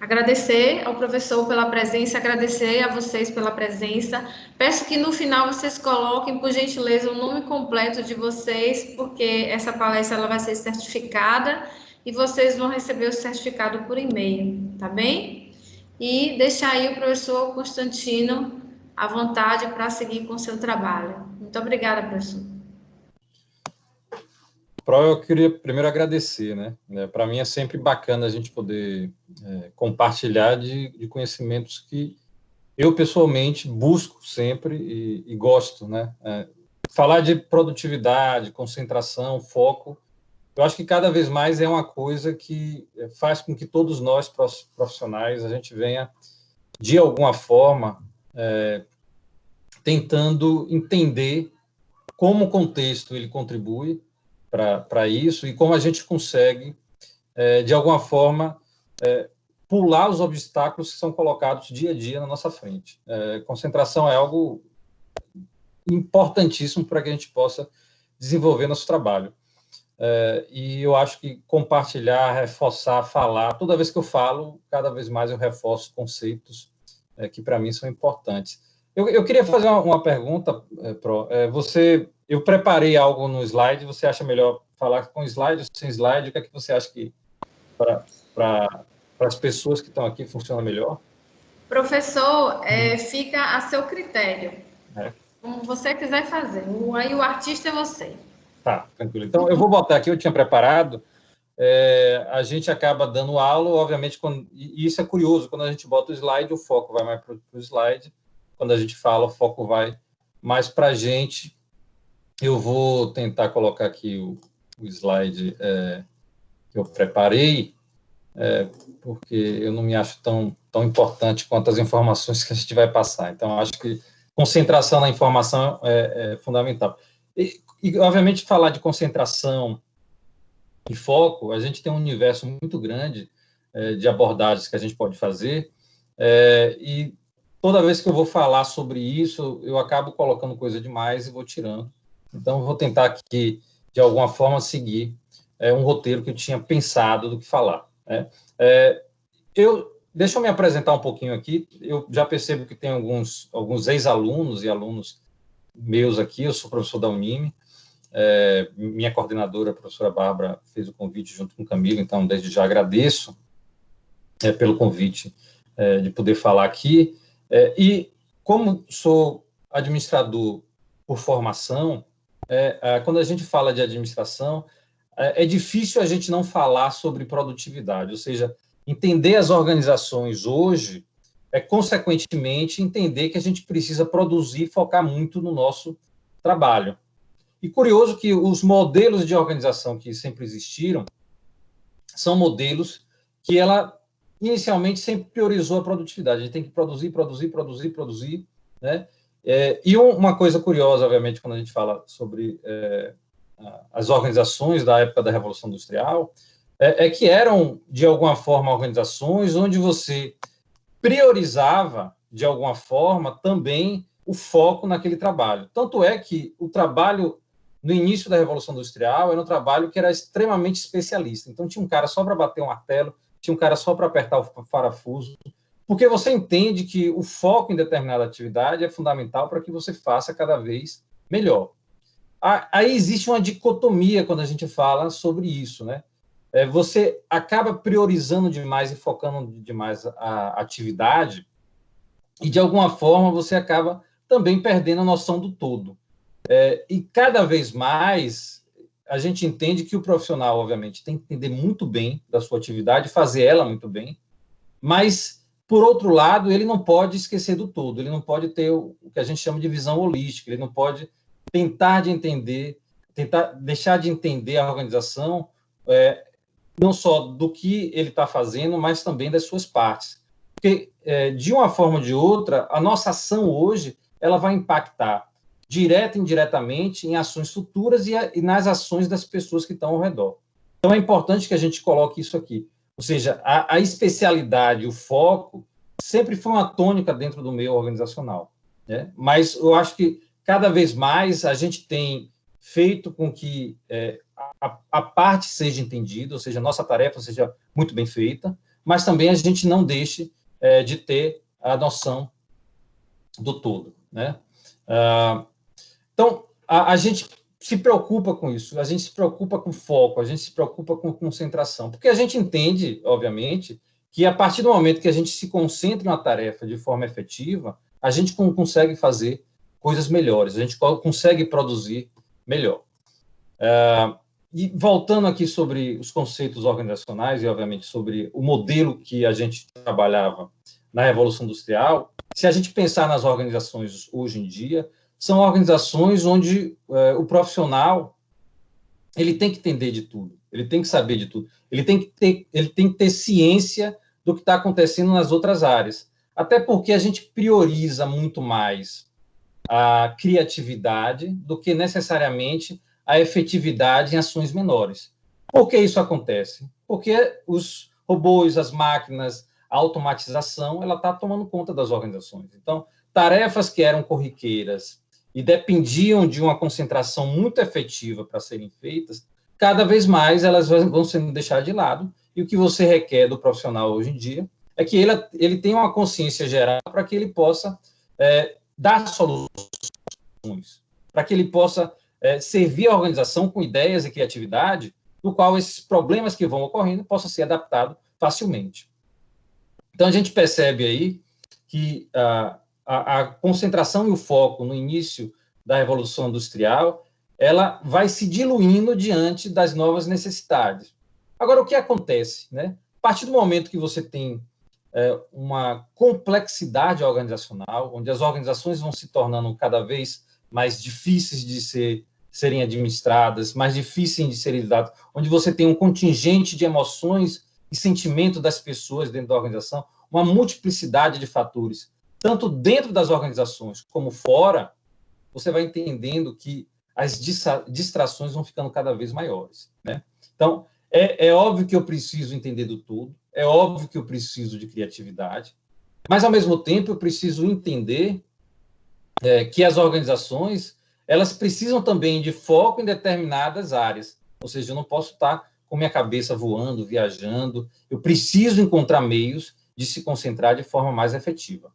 Agradecer ao professor pela presença, agradecer a vocês pela presença. Peço que no final vocês coloquem, por gentileza, o nome completo de vocês, porque essa palestra ela vai ser certificada e vocês vão receber o certificado por e-mail, tá bem? E deixar aí o professor Constantino à vontade para seguir com o seu trabalho. Muito obrigada, professor. Eu queria primeiro agradecer, né? Para mim é sempre bacana a gente poder compartilhar de conhecimentos que eu, pessoalmente, busco sempre e gosto, né? Falar de produtividade, concentração, foco, eu acho que cada vez mais é uma coisa que faz com que todos nós, profissionais, a gente venha, de alguma forma, tentando entender como o contexto ele contribui para isso e como a gente consegue, de alguma forma, pular os obstáculos que são colocados dia a dia na nossa frente. Concentração é algo importantíssimo para que a gente possa desenvolver nosso trabalho. E eu acho que compartilhar, reforçar, falar, toda vez que eu falo, cada vez mais eu reforço conceitos que para mim são importantes. Eu queria fazer uma pergunta, Pro. Eu preparei algo no slide, você acha melhor falar com slide ou sem slide? O que é que você acha que para as pessoas que estão aqui funciona melhor? Professor, fica a seu critério. Como você quiser fazer. Aí o artista é você. Tá, tranquilo. Então, eu vou botar aqui, eu tinha preparado, a gente acaba dando aula, obviamente, e isso é curioso, quando a gente bota o slide, o foco vai mais para o slide, quando a gente fala, o foco vai mais para a gente. Eu vou tentar colocar aqui o slide que eu preparei, porque eu não me acho tão importante quanto as informações que a gente vai passar. Então, acho que concentração na informação é fundamental. E, obviamente, falar de concentração e foco, a gente tem um universo muito grande de abordagens que a gente pode fazer, e toda vez que eu vou falar sobre isso, eu acabo colocando coisa demais e vou tirando. Então, eu vou tentar aqui, de alguma forma, seguir um roteiro que eu tinha pensado do que falar. Deixa eu me apresentar um pouquinho aqui. Eu já percebo que tem alguns ex-alunos e alunos meus aqui. Eu sou professor da Unime. Minha coordenadora, a professora Bárbara, fez o convite junto com o Camilo, então, desde já agradeço pelo convite de poder falar aqui. E, como sou administrador por formação, quando a gente fala de administração, é difícil a gente não falar sobre produtividade, ou seja, entender as organizações hoje consequentemente, entender que a gente precisa produzir e focar muito no nosso trabalho. E curioso que os modelos de organização que sempre existiram são modelos que ela, inicialmente, sempre priorizou a produtividade. A gente tem que produzir, né? E uma coisa curiosa, obviamente, quando a gente fala sobre as organizações da época da Revolução Industrial, que eram, de alguma forma, organizações onde você priorizava, de alguma forma, também o foco naquele trabalho. Tanto é que o trabalho, no início da Revolução Industrial, era um trabalho que era extremamente especialista. Então, tinha um cara só para bater um martelo, tinha um cara só para apertar o parafuso, porque você entende que o foco em determinada atividade é fundamental para que você faça cada vez melhor. Aí existe uma dicotomia quando a gente fala sobre isso, né? Você acaba priorizando demais e focando demais a atividade e, de alguma forma, você acaba também perdendo a noção do todo. E cada vez mais a gente entende que o profissional, obviamente, tem que entender muito bem da sua atividade, fazer ela muito bem, mas, por outro lado, ele não pode esquecer do todo, ele não pode ter o que a gente chama de visão holística, ele não pode tentar deixar de entender a organização, não só do que ele está fazendo, mas também das suas partes. Porque, de uma forma ou de outra, a nossa ação hoje ela vai impactar direta e indiretamente em ações futuras e nas ações das pessoas que estão ao redor. Então, é importante que a gente coloque isso aqui. Ou seja, a especialidade, o foco, sempre foi uma tônica dentro do meio organizacional, né? Mas eu acho que, cada vez mais, a gente tem feito com que a parte seja entendida, ou seja, a nossa tarefa seja muito bem feita, mas também a gente não deixe de ter a noção do todo, né? Então, a gente se preocupa com isso, a gente se preocupa com foco, a gente se preocupa com concentração, porque a gente entende, obviamente, que a partir do momento que a gente se concentra em uma tarefa de forma efetiva, a gente consegue fazer coisas melhores, a gente consegue produzir melhor. E voltando aqui sobre os conceitos organizacionais e, obviamente, sobre o modelo que a gente trabalhava na Revolução Industrial, se a gente pensar nas organizações hoje em dia, são organizações onde o profissional ele tem que entender de tudo, ele tem que saber de tudo, ele tem que ter ciência do que está acontecendo nas outras áreas. Até porque a gente prioriza muito mais a criatividade do que necessariamente a efetividade em ações menores. Por que isso acontece? Porque os robôs, as máquinas, a automatização, ela está tomando conta das organizações. Então, tarefas que eram corriqueiras e dependiam de uma concentração muito efetiva para serem feitas, cada vez mais elas vão sendo deixadas de lado, e o que você requer do profissional hoje em dia é que ele tenha uma consciência geral para que ele possa dar soluções, para que ele possa servir a organização com ideias e criatividade, no qual esses problemas que vão ocorrendo possam ser adaptados facilmente. Então, a gente percebe aí que a concentração e o foco no início da Revolução Industrial, ela vai se diluindo diante das novas necessidades. Agora, o que acontece, né? A partir do momento que você tem uma complexidade organizacional, onde as organizações vão se tornando cada vez mais difíceis de serem administradas, mais difíceis de serem lidadas, onde você tem um contingente de emoções e sentimentos das pessoas dentro da organização, uma multiplicidade de fatores, tanto dentro das organizações como fora, você vai entendendo que as distrações vão ficando cada vez maiores, né? Então, é óbvio que eu preciso entender do todo, é óbvio que eu preciso de criatividade, mas, ao mesmo tempo, eu preciso entender que as organizações, elas precisam também de foco em determinadas áreas, ou seja, eu não posso estar com minha cabeça voando, viajando, eu preciso encontrar meios de se concentrar de forma mais efetiva.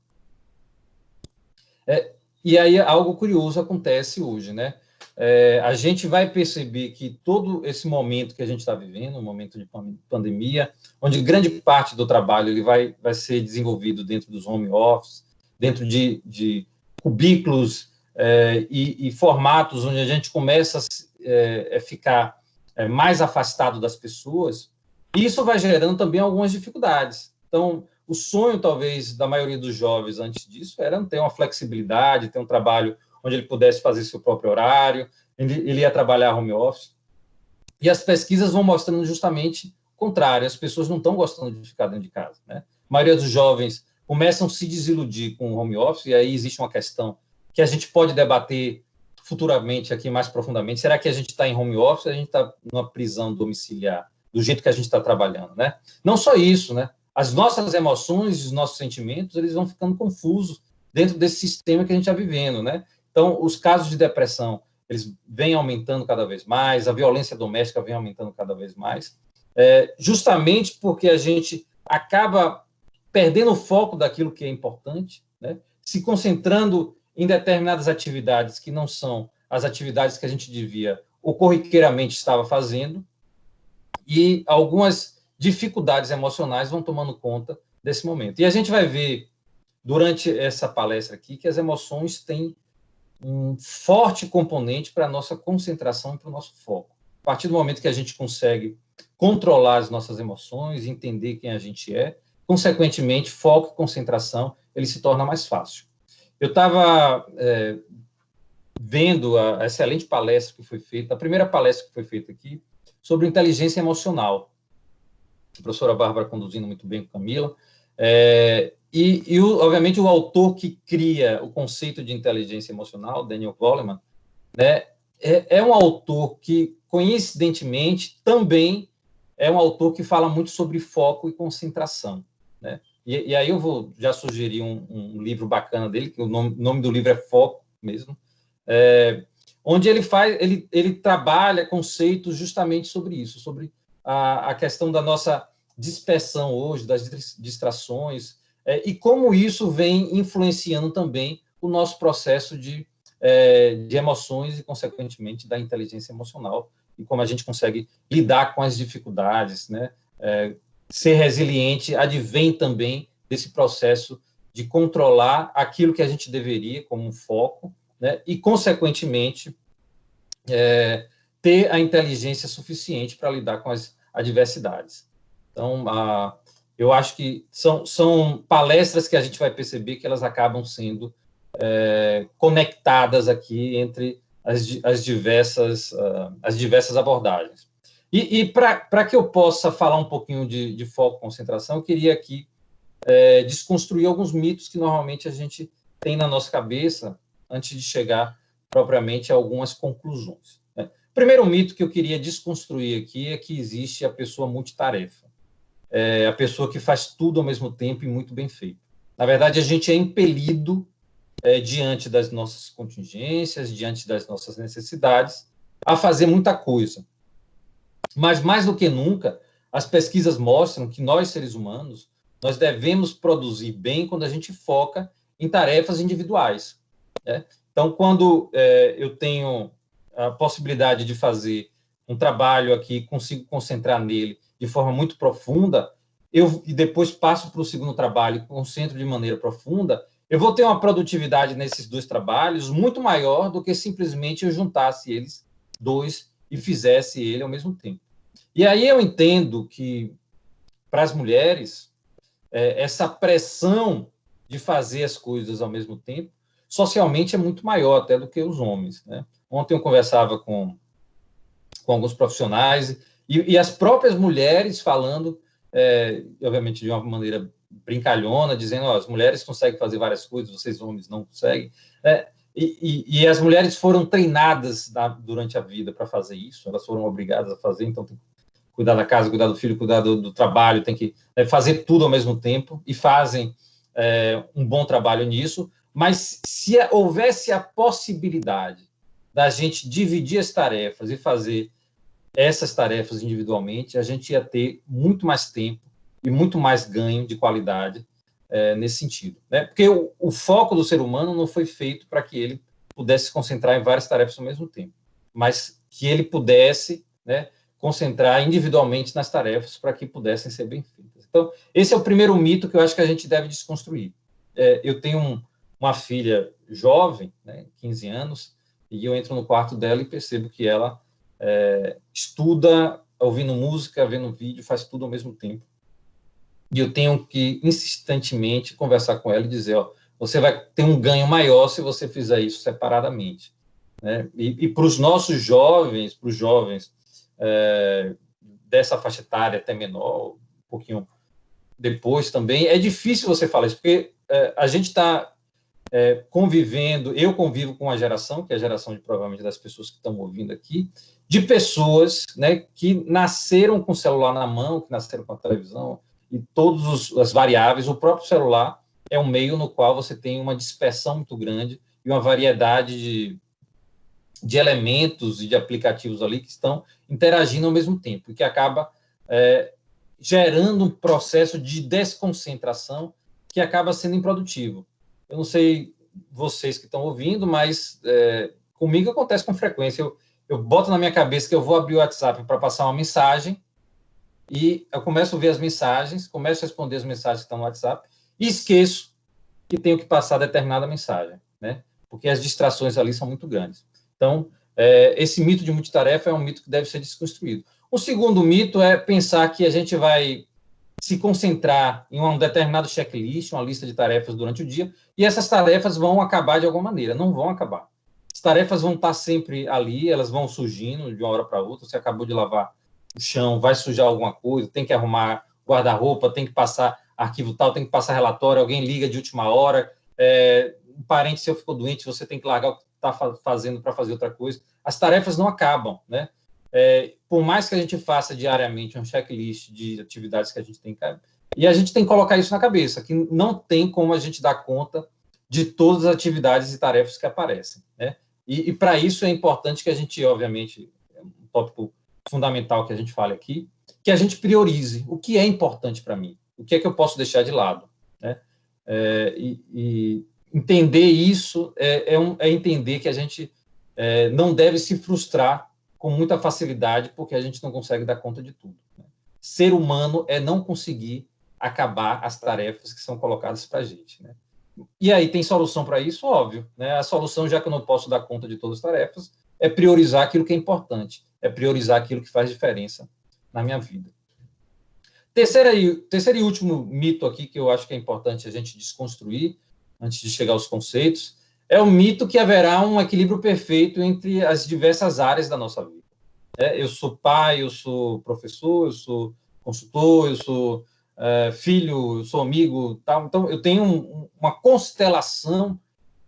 E aí algo curioso acontece hoje, né? A gente vai perceber que todo esse momento que a gente está vivendo, um momento de pandemia, onde grande parte do trabalho ele vai ser desenvolvido dentro dos home office, dentro de cubículos e formatos onde a gente começa a ficar mais afastado das pessoas, e isso vai gerando também algumas dificuldades. Então, o sonho, talvez, da maioria dos jovens antes disso era ter uma flexibilidade, ter um trabalho onde ele pudesse fazer seu próprio horário, ele ia trabalhar home office. E as pesquisas vão mostrando justamente o contrário, as pessoas não estão gostando de ficar dentro de casa, né? A maioria dos jovens começam a se desiludir com o home office, e aí existe uma questão que a gente pode debater futuramente aqui mais profundamente. Será que a gente está em home office ou a gente está numa prisão domiciliar, do jeito que a gente está trabalhando, né? Não só isso, né? As nossas emoções, os nossos sentimentos, eles vão ficando confusos dentro desse sistema que a gente está vivendo, né? Então, os casos de depressão, eles vêm aumentando cada vez mais, a violência doméstica vem aumentando cada vez mais, justamente porque a gente acaba perdendo o foco daquilo que é importante, né? Se concentrando em determinadas atividades que não são as atividades que a gente devia ou corriqueiramente estava fazendo, e algumas dificuldades emocionais vão tomando conta desse momento. E a gente vai ver, durante essa palestra aqui, que as emoções têm um forte componente para a nossa concentração e para o nosso foco. A partir do momento que a gente consegue controlar as nossas emoções, entender quem a gente é, consequentemente, foco e concentração, ele se torna mais fácil. Eu estava vendo a excelente palestra que foi feita, a primeira palestra que foi feita aqui, sobre inteligência emocional. A professora Bárbara conduzindo muito bem com Camila. Obviamente, o autor que cria o conceito de inteligência emocional, Daniel Goleman, né, é um autor que, coincidentemente, também é um autor que fala muito sobre foco e concentração, né? E aí eu vou já sugerir um livro bacana dele, que o nome do livro é Foco mesmo, onde ele trabalha conceitos justamente sobre isso, sobre a questão da nossa dispersão hoje, das distrações, e como isso vem influenciando também o nosso processo de emoções e, consequentemente, da inteligência emocional, e como a gente consegue lidar com as dificuldades, né? Ser resiliente advém também desse processo de controlar aquilo que a gente deveria como um foco, né? E, consequentemente, ter a inteligência suficiente para lidar com as adversidades. Então, eu acho que são palestras que a gente vai perceber que elas acabam sendo conectadas aqui entre as diversas abordagens. E para que eu possa falar um pouquinho de foco e concentração, eu queria aqui desconstruir alguns mitos que normalmente a gente tem na nossa cabeça antes de chegar propriamente a algumas conclusões. Né? O primeiro mito que eu queria desconstruir aqui é que existe a pessoa multitarefa, a pessoa que faz tudo ao mesmo tempo e muito bem feito. Na verdade, a gente é impelido, diante das nossas contingências, diante das nossas necessidades, a fazer muita coisa. Mas, mais do que nunca, as pesquisas mostram que nós, seres humanos, nós devemos produzir bem quando a gente foca em tarefas individuais. Né? Então, quando eu tenho a possibilidade de fazer um trabalho aqui, consigo concentrar nele de forma muito profunda, e depois passo para o segundo trabalho e concentro de maneira profunda, eu vou ter uma produtividade nesses dois trabalhos muito maior do que simplesmente eu juntasse eles dois e fizesse ele ao mesmo tempo. E aí eu entendo que, para as mulheres, essa pressão de fazer as coisas ao mesmo tempo, socialmente é muito maior até do que os homens. Né? Ontem eu conversava com alguns profissionais e as próprias mulheres falando, obviamente de uma maneira brincalhona, dizendo, as mulheres conseguem fazer várias coisas, vocês homens não conseguem. E as mulheres foram treinadas durante a vida para fazer isso, elas foram obrigadas a fazer, então tem que cuidar da casa, cuidar do filho, cuidar do trabalho, tem que fazer tudo ao mesmo tempo, e fazem um bom trabalho nisso, mas se houvesse a possibilidade da gente dividir as tarefas e fazer essas tarefas individualmente, a gente ia ter muito mais tempo e muito mais ganho de qualidade nesse sentido. Né? Porque o foco do ser humano não foi feito para que ele pudesse se concentrar em várias tarefas ao mesmo tempo, mas que ele pudesse, né, concentrar individualmente nas tarefas para que pudessem ser bem feitas. Então, esse é o primeiro mito que eu acho que a gente deve desconstruir. Eu tenho uma filha jovem, né, 15 anos, e eu entro no quarto dela e percebo que ela estuda, ouvindo música, vendo vídeo, faz tudo ao mesmo tempo. E eu tenho que, insistentemente, conversar com ela e dizer, você vai ter um ganho maior se você fizer isso separadamente. Né? E para os nossos jovens, para os jovens dessa faixa etária até menor, um pouquinho depois também, é difícil você falar isso, porque a gente está convivendo, eu convivo com uma geração, que é a geração provavelmente das pessoas que estão ouvindo aqui, de pessoas, né, que nasceram com o celular na mão, que nasceram com a televisão, e todas as variáveis, o próprio celular é um meio no qual você tem uma dispersão muito grande e uma variedade de elementos e de aplicativos ali que estão interagindo ao mesmo tempo, e que acaba gerando um processo de desconcentração que acaba sendo improdutivo. Eu não sei vocês que estão ouvindo, mas comigo acontece com frequência. Eu boto na minha cabeça que eu vou abrir o WhatsApp para passar uma mensagem, e eu começo a ver as mensagens, começo a responder as mensagens que estão no WhatsApp, e esqueço que tenho que passar determinada mensagem, né? Porque as distrações ali são muito grandes. Então, esse mito de multitarefa é um mito que deve ser desconstruído. O segundo mito é pensar que a gente vai se concentrar em um determinado checklist, uma lista de tarefas durante o dia, e essas tarefas vão acabar de alguma maneira. Não vão acabar. As tarefas vão estar sempre ali, elas vão surgindo de uma hora para outra. Você acabou de lavar o chão, vai sujar alguma coisa, tem que arrumar guarda-roupa, tem que passar arquivo tal, tem que passar relatório, alguém liga de última hora, um parente seu ficou doente, você tem que largar o que está fazendo para fazer outra coisa. As tarefas não acabam, né? Por mais que a gente faça diariamente um checklist de atividades que a gente tem que... E a gente tem que colocar isso na cabeça, que não tem como a gente dar conta de todas as atividades e tarefas que aparecem, né? E para isso é importante que a gente, obviamente, um tópico fundamental que a gente fale aqui, que a gente priorize o que é importante para mim, o que é que eu posso deixar de lado, né? E entender isso é entender que a gente não deve se frustrar com muita facilidade porque a gente não consegue dar conta de tudo, né? Ser humano é não conseguir acabar as tarefas que são colocadas para a gente, né? E aí tem solução para isso? Óbvio, né? A solução, já que eu não posso dar conta de todas as tarefas, é priorizar aquilo que é importante, é priorizar aquilo que faz diferença na minha vida. Terceiro e último mito aqui que eu acho que é importante a gente desconstruir, antes de chegar aos conceitos, é o mito que haverá um equilíbrio perfeito entre as diversas áreas da nossa vida. Eu sou pai, eu sou professor, eu sou consultor, eu sou filho, eu sou amigo, tal. Então eu tenho uma constelação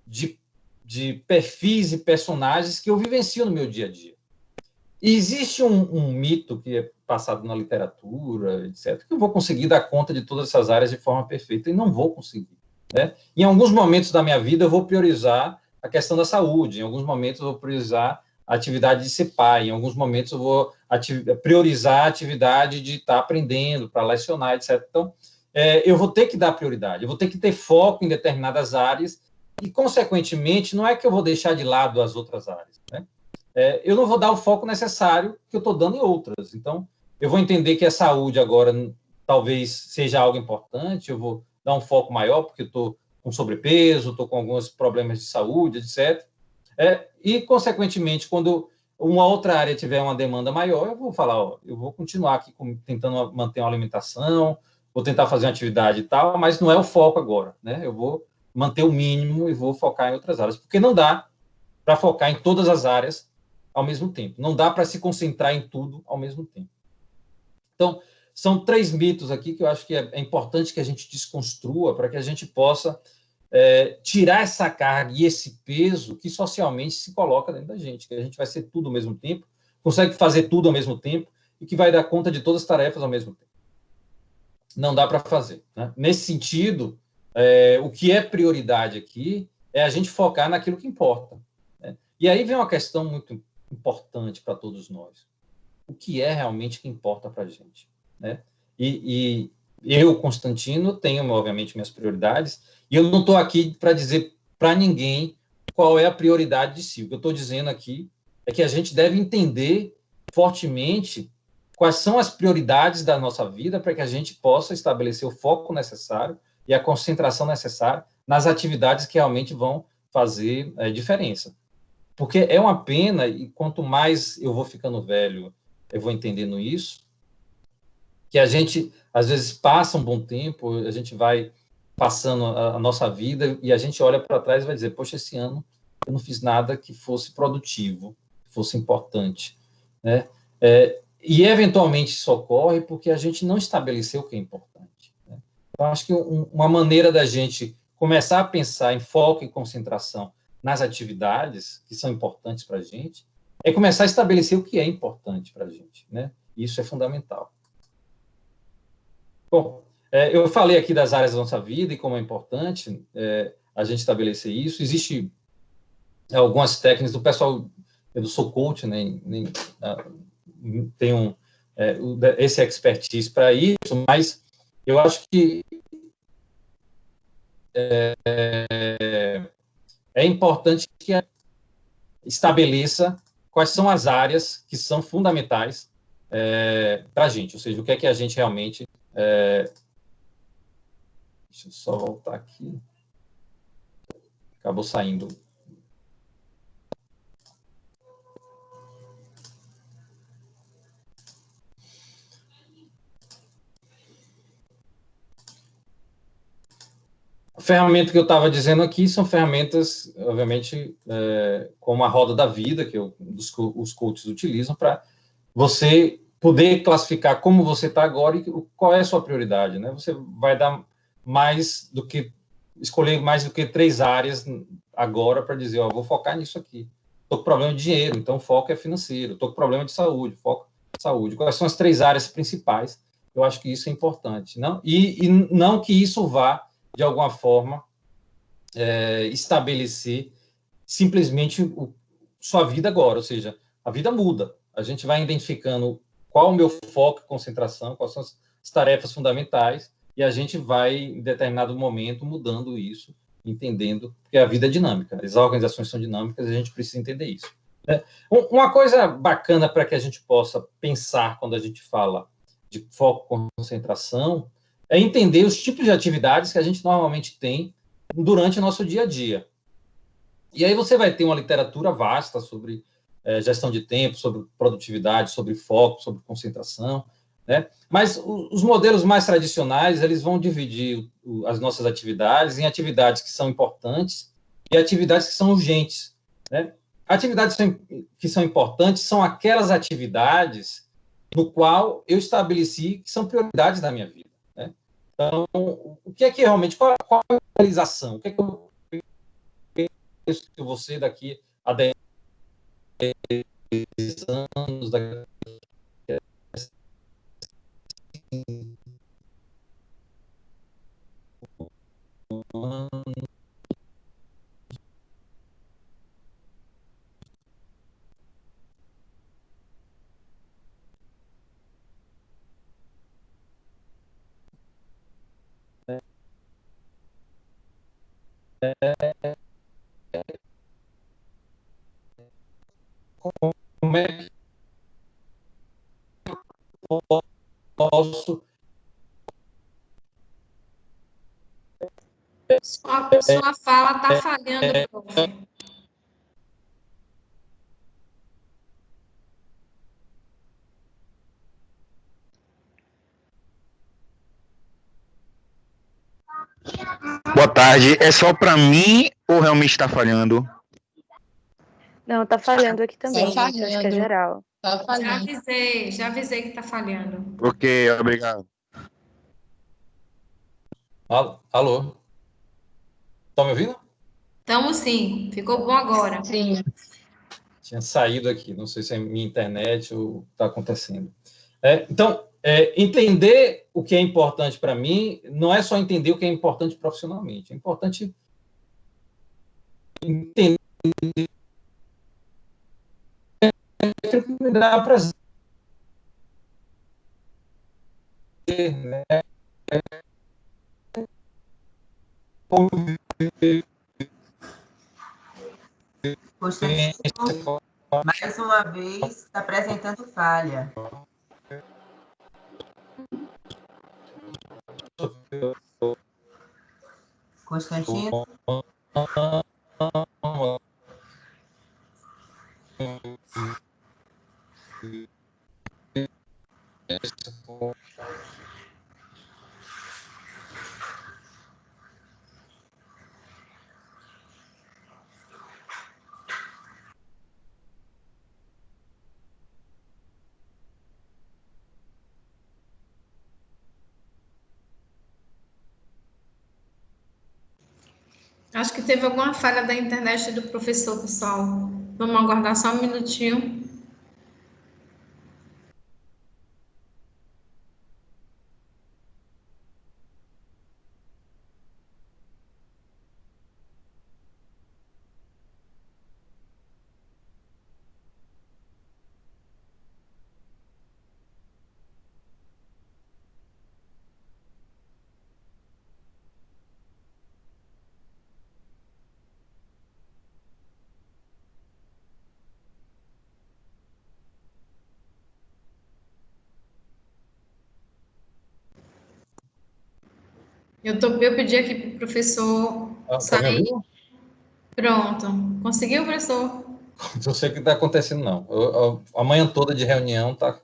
de perfis e personagens que eu vivencio no meu dia a dia. E existe um mito que é passado na literatura, etc., que eu vou conseguir dar conta de todas essas áreas de forma perfeita, e não vou conseguir, né? Em alguns momentos da minha vida, eu vou priorizar a questão da saúde, em alguns momentos eu vou priorizar a atividade de ser pai, em alguns momentos eu vou priorizar a atividade de estar aprendendo, para lecionar, etc. Então, eu vou ter que dar prioridade, eu vou ter que ter foco em determinadas áreas, e, consequentemente, não é que eu vou deixar de lado as outras áreas, né? Eu não vou dar o foco necessário que eu estou dando em outras. Então, eu vou entender que a saúde agora talvez seja algo importante, eu vou dar um foco maior, porque eu estou com sobrepeso, estou com alguns problemas de saúde, etc. E, consequentemente, quando uma outra área tiver uma demanda maior, eu vou falar, ó, eu vou continuar aqui tentando manter uma alimentação, vou tentar fazer uma atividade e tal, mas não é o foco agora, né? Eu vou manter o mínimo e vou focar em outras áreas, porque não dá para focar em todas as áreas ao mesmo tempo. Não dá para se concentrar em tudo ao mesmo tempo. Então, são 3 mitos aqui que eu acho que é importante que a gente desconstrua para que a gente possa tirar essa carga e esse peso que socialmente se coloca dentro da gente, que a gente vai ser tudo ao mesmo tempo, consegue fazer tudo ao mesmo tempo e que vai dar conta de todas as tarefas ao mesmo tempo. Não dá para fazer, né? Nesse sentido, o que é prioridade aqui é a gente focar naquilo que importa, né? E aí vem uma questão muito importante para todos nós. O que é realmente que importa para a gente, né? E eu, Constantino, tenho, obviamente, minhas prioridades, e eu não estou aqui para dizer para ninguém qual é a prioridade de si. O que eu estou dizendo aqui é que a gente deve entender fortemente quais são as prioridades da nossa vida para que a gente possa estabelecer o foco necessário e a concentração necessária nas atividades que realmente vão fazer diferença. Porque é uma pena, e quanto mais eu vou ficando velho, eu vou entendendo isso, que a gente, às vezes, passa um bom tempo, a gente vai passando a nossa vida e a gente olha para trás e vai dizer, poxa, esse ano eu não fiz nada que fosse produtivo, que fosse importante, né? E, eventualmente, isso ocorre porque a gente não estabeleceu o que é importante, né? Então, acho que uma maneira da gente começar a pensar em foco e concentração nas atividades que são importantes para a gente, é começar a estabelecer o que é importante para a gente, né? Isso é fundamental. Bom, eu falei aqui das áreas da nossa vida e como é importante a gente estabelecer isso. Existem algumas técnicas do pessoal, eu não sou coach, né? Tenho esse expertise para isso, mas eu acho que é importante que estabeleça quais são as áreas que são fundamentais para a gente, ou seja, o que é que a gente realmente... deixa eu só voltar aqui. Acabou saindo. A ferramenta que eu estava dizendo aqui são ferramentas, obviamente, como a roda da vida, que os coaches utilizam para você poder classificar como você está agora e qual é a sua prioridade, né? Você vai dar escolher mais do que 3 áreas agora para dizer, ó, vou focar nisso aqui. Estou com problema de dinheiro, então o foco é financeiro. Estou com problema de saúde, foco em saúde. Quais são as 3 áreas principais? Eu acho que isso é importante. Não? E não que isso vá, de alguma forma, estabelecer simplesmente sua vida agora, ou seja, a vida muda. A gente vai identificando qual o meu foco e concentração, quais são as tarefas fundamentais, e a gente vai, em determinado momento, mudando isso, entendendo, porque a vida é dinâmica, as organizações são dinâmicas, e a gente precisa entender isso. Né? Uma coisa bacana para que a gente possa pensar quando a gente fala de foco e concentração é entender os tipos de atividades que a gente normalmente tem durante o nosso dia a dia. E aí você vai ter uma literatura vasta sobre gestão de tempo, sobre produtividade, sobre foco, sobre concentração, né? Mas os modelos mais tradicionais, eles vão dividir as nossas atividades em atividades que são importantes e atividades que são urgentes, né? Atividades que são importantes são aquelas atividades no qual eu estabeleci que são prioridades da minha vida, né? Então, o que é que realmente, qual é a realização? O que é que eu penso que você daqui a 10 anos, daqui como é que eu posso Sua fala está falhando, prof. Boa tarde. É só para mim ou realmente está falhando? Não, tá falhando aqui também, Tá gente. Acho que é falhando. geral. Tá falhando. Já avisei que está falhando. Ok, obrigado. Alô? Estão me ouvindo? Estamos sim, ficou bom agora. Sim. Tinha saído aqui, não sei se é minha internet ou o que está acontecendo. Então, entender o que é importante para mim não é só entender o que é importante profissionalmente, é importante entender o que me dá prazer, né? Constantino, mais uma vez, está apresentando falha. Constantino. Acho que teve alguma falha da internet do professor, pessoal. Vamos aguardar só um minutinho. Eu pedi aqui para o professor Está me sair. ouvindo? Pronto. Conseguiu, professor? Não sei o que está acontecendo, não. A manhã toda de reunião, a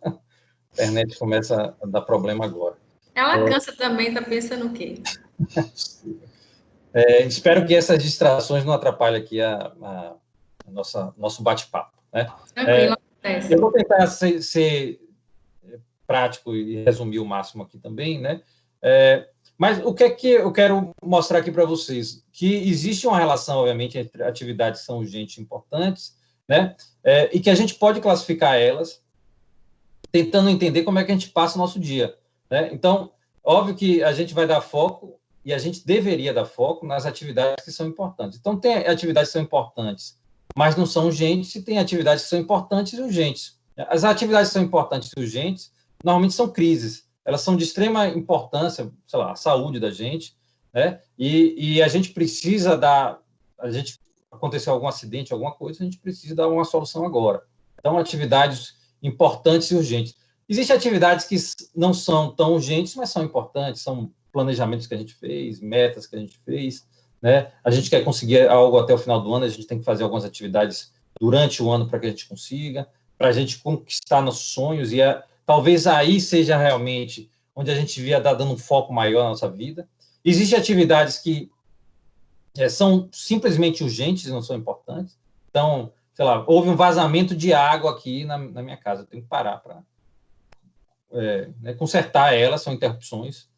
internet começa a dar problema agora. Ela cansa também, está pensando o quê? Espero que essas distrações não atrapalhem aqui nosso bate-papo, né? Tranquilo, acontece. Eu vou tentar ser prático e resumir o máximo aqui também, né? Mas o que é que eu quero mostrar aqui para vocês? Que existe uma relação, obviamente, entre atividades que são urgentes e importantes, né? E que a gente pode classificar elas tentando entender como é que a gente passa o nosso dia, né? Então, óbvio que a gente vai dar foco e a gente deveria dar foco nas atividades que são importantes. Então, tem atividades que são importantes, mas não são urgentes, e tem atividades que são importantes e urgentes. As atividades que são importantes e urgentes, normalmente são crises. Elas são de extrema importância, sei lá, a saúde da gente, né? E a gente precisa aconteceu algum acidente, alguma coisa, a gente precisa dar uma solução agora. Então, atividades importantes e urgentes. Existem atividades que não são tão urgentes, mas são importantes, são planejamentos que a gente fez, metas que a gente fez, né? A gente quer conseguir algo até o final do ano, a gente tem que fazer algumas atividades durante o ano para que a gente consiga, para a gente conquistar nossos sonhos, e talvez aí seja realmente onde a gente devia estar dando um foco maior na nossa vida. Existem atividades que são simplesmente urgentes e não são importantes. Então, sei lá, houve um vazamento de água aqui na minha casa, eu tenho que parar para consertar ela, são interrupções,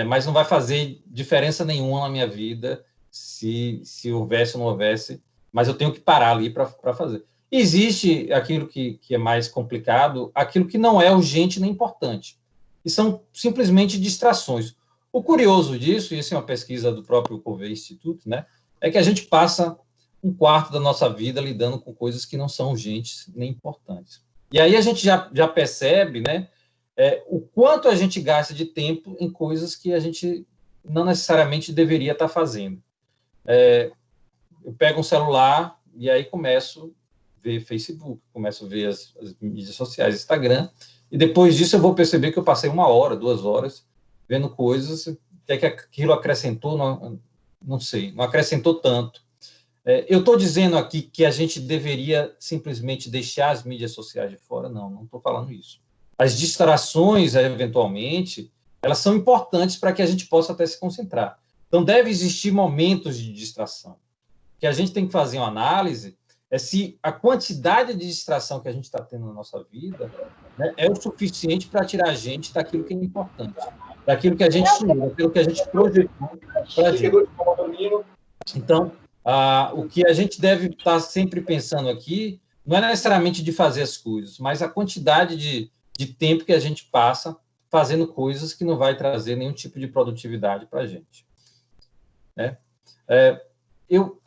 mas não vai fazer diferença nenhuma na minha vida se houvesse ou não houvesse, mas eu tenho que parar ali para fazer. Existe aquilo que é mais complicado, aquilo que não é urgente nem importante, e são simplesmente distrações. O curioso disso, e isso é uma pesquisa do próprio Covey Instituto, né, é que a gente passa um quarto da nossa vida lidando com coisas que não são urgentes nem importantes. E aí a gente já percebe, né, o quanto a gente gasta de tempo em coisas que a gente não necessariamente deveria estar fazendo. Eu pego um celular e aí começo a ver Facebook, começo a ver as mídias sociais, Instagram, e depois disso eu vou perceber que eu passei 1 hora, 2 horas vendo coisas, o que é que aquilo acrescentou, não sei, não acrescentou tanto. Eu estou dizendo aqui que a gente deveria simplesmente deixar as mídias sociais de fora? Não estou falando isso. As distrações, eventualmente, elas são importantes para que a gente possa até se concentrar. Então, deve existir momentos de distração. O que a gente tem que fazer uma análise é se a quantidade de distração que a gente está tendo na nossa vida, né, é o suficiente para tirar a gente daquilo que é importante, daquilo que a gente sonhou, daquilo que a gente projetou para a gente. Então, o que a gente deve estar sempre pensando aqui não é necessariamente de fazer as coisas, mas a quantidade de tempo que a gente passa fazendo coisas que não vai trazer nenhum tipo de produtividade para a gente. Né?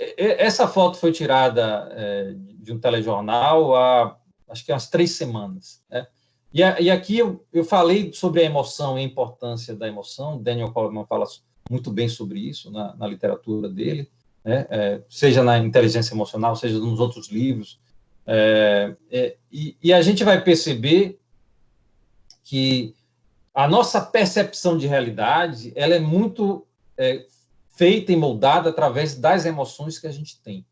Essa foto foi tirada de um telejornal há, acho que umas 3 semanas. Né? E aqui eu falei sobre a emoção e a importância da emoção. Daniel Kahneman fala muito bem sobre isso na literatura dele, né? Seja na inteligência emocional, seja nos outros livros. E a gente vai perceber que a nossa percepção de realidade ela é muito feita e moldada através das emoções que a gente tem.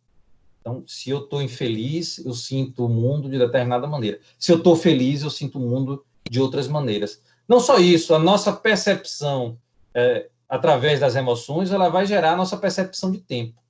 Então, se eu estou infeliz, eu sinto o mundo de determinada maneira. Se eu estou feliz, eu sinto o mundo de outras maneiras. Não só isso, a nossa percepção através das emoções, ela vai gerar a nossa percepção de tempo.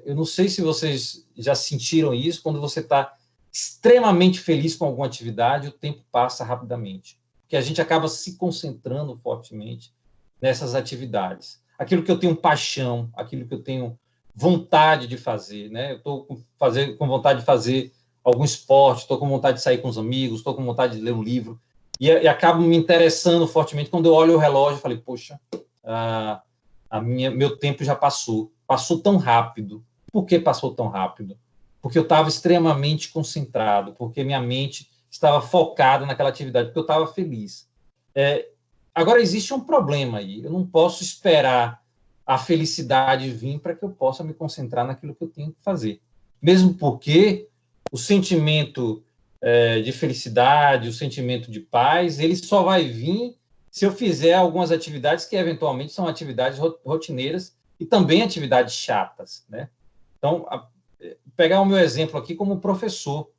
Eu não sei se vocês já sentiram isso, quando você está extremamente feliz com alguma atividade, o tempo passa rapidamente, porque a gente acaba se concentrando fortemente nessas atividades. Aquilo que eu tenho paixão, aquilo que eu tenho vontade de fazer, né? Eu estou com vontade de fazer algum esporte, estou com vontade de sair com os amigos, estou com vontade de ler um livro, e acabo me interessando fortemente. Quando eu olho o relógio, eu falei, poxa, meu tempo já passou tão rápido. Por que passou tão rápido? Porque eu estava extremamente concentrado, porque minha mente estava focada naquela atividade, porque eu estava feliz. Agora, existe um problema aí. Eu não posso esperar a felicidade vir para que eu possa me concentrar naquilo que eu tenho que fazer. Mesmo porque o sentimento de felicidade, o sentimento de paz, ele só vai vir se eu fizer algumas atividades que, eventualmente, são atividades rotineiras e também atividades chatas, né? Então, pegar o meu exemplo aqui como professor.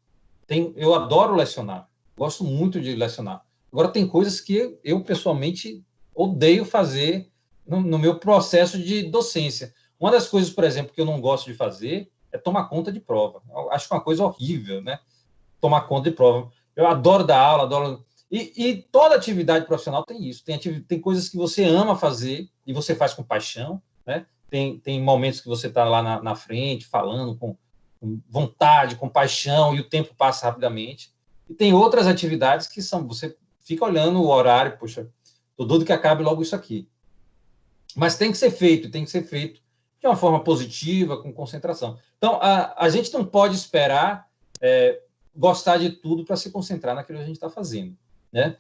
Eu adoro lecionar, gosto muito de lecionar. Agora, tem coisas que eu pessoalmente, odeio fazer no meu processo de docência. Uma das coisas, por exemplo, que eu não gosto de fazer é tomar conta de prova. Eu acho uma coisa horrível, né? Tomar conta de prova. Eu adoro dar aula, adoro... E toda atividade profissional tem isso. Tem coisas que você ama fazer e você faz com paixão, né? Tem momentos que você está lá na frente, falando com vontade, com paixão, e o tempo passa rapidamente. E tem outras atividades que você fica olhando o horário, poxa, estou doido que acabe logo isso aqui. Mas tem que ser feito de uma forma positiva, com concentração. Então, a gente não pode esperar gostar de tudo para se concentrar naquilo que a gente está fazendo, né?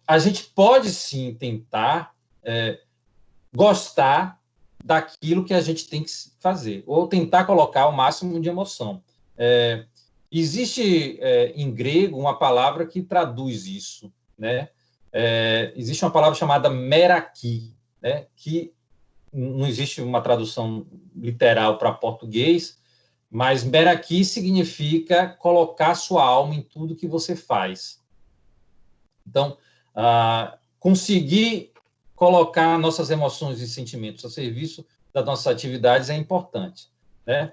A gente pode, sim, tentar gostar daquilo que a gente tem que fazer, ou tentar colocar o máximo de emoção. Existe, em grego, uma palavra que traduz isso, né? Existe uma palavra chamada meraki, né? Que não existe uma tradução literal para português, mas meraki significa colocar sua alma em tudo que você faz. Então, conseguir colocar nossas emoções e sentimentos a serviço das nossas atividades é importante, né?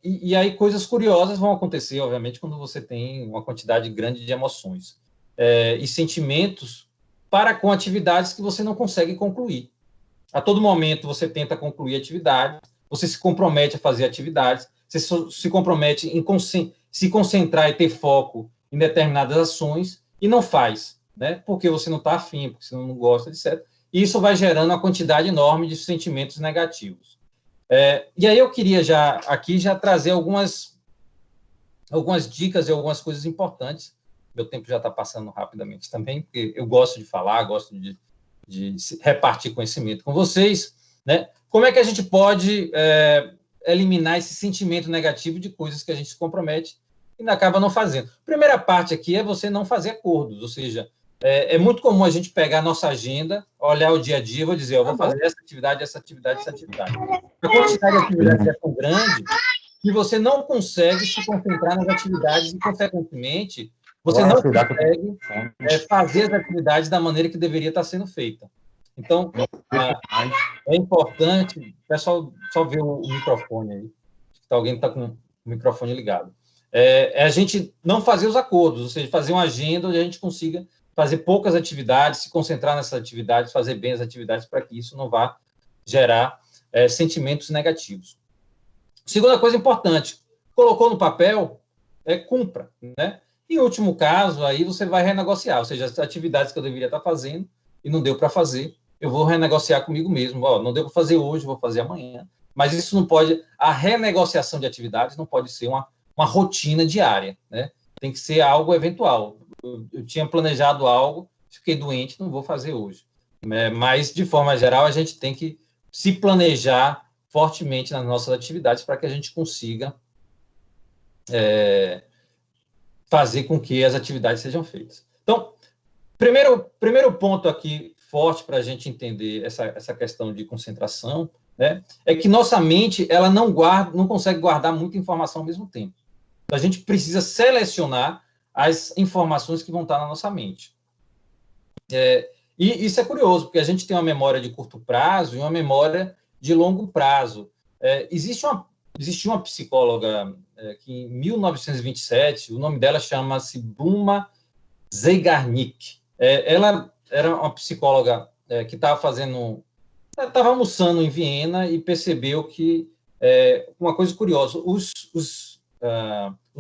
E aí coisas curiosas vão acontecer, obviamente, quando você tem uma quantidade grande de emoções e sentimentos para com atividades que você não consegue concluir. A todo momento você tenta concluir atividades, você se compromete a fazer atividades, você se compromete em se concentrar e ter foco em determinadas ações e não faz, né? Porque você não está afim, porque você não gosta, etc. E isso vai gerando uma quantidade enorme de sentimentos negativos. E aí eu queria já trazer algumas dicas e algumas coisas importantes. Meu tempo já está passando rapidamente também, porque eu gosto de falar, gosto de repartir conhecimento com vocês, né? Como é que a gente pode eliminar esse sentimento negativo de coisas que a gente se compromete e acaba não fazendo? Primeira parte aqui é você não fazer acordos, ou seja, é muito comum a gente pegar a nossa agenda, olhar o dia a dia e vou dizer, eu vou fazer essa atividade, essa atividade, essa atividade. A quantidade de atividades é tão grande que você não consegue se concentrar nas atividades e, consequentemente, você não consegue fazer as atividades da maneira que deveria estar sendo feita. Então, é importante... Pessoal, só ver o microfone aí. Alguém está com o microfone ligado. A gente não fazer os acordos, ou seja, fazer uma agenda onde a gente consiga fazer poucas atividades, se concentrar nessas atividades, fazer bem as atividades para que isso não vá gerar sentimentos negativos. Segunda coisa importante, colocou no papel, cumpra, né? Em último caso, aí você vai renegociar, ou seja, as atividades que eu deveria estar fazendo e não deu para fazer, eu vou renegociar comigo mesmo. Não deu para fazer hoje, vou fazer amanhã. Mas isso não pode... A renegociação de atividades não pode ser uma rotina diária, né? Tem que ser algo eventual. Eu tinha planejado algo, fiquei doente, não vou fazer hoje. Mas, de forma geral, a gente tem que se planejar fortemente nas nossas atividades para que a gente consiga fazer com que as atividades sejam feitas. Então, primeiro ponto aqui forte para a gente entender essa questão de concentração, né, é que nossa mente ela não consegue guardar muita informação ao mesmo tempo. Então, a gente precisa selecionar as informações que vão estar na nossa mente. E isso é curioso, porque a gente tem uma memória de curto prazo e uma memória de longo prazo. Existe uma psicóloga que, em 1927, o nome dela chama-se Bluma Zeigarnik. Ela era uma psicóloga que estava almoçando em Viena e percebeu que, uma coisa curiosa, os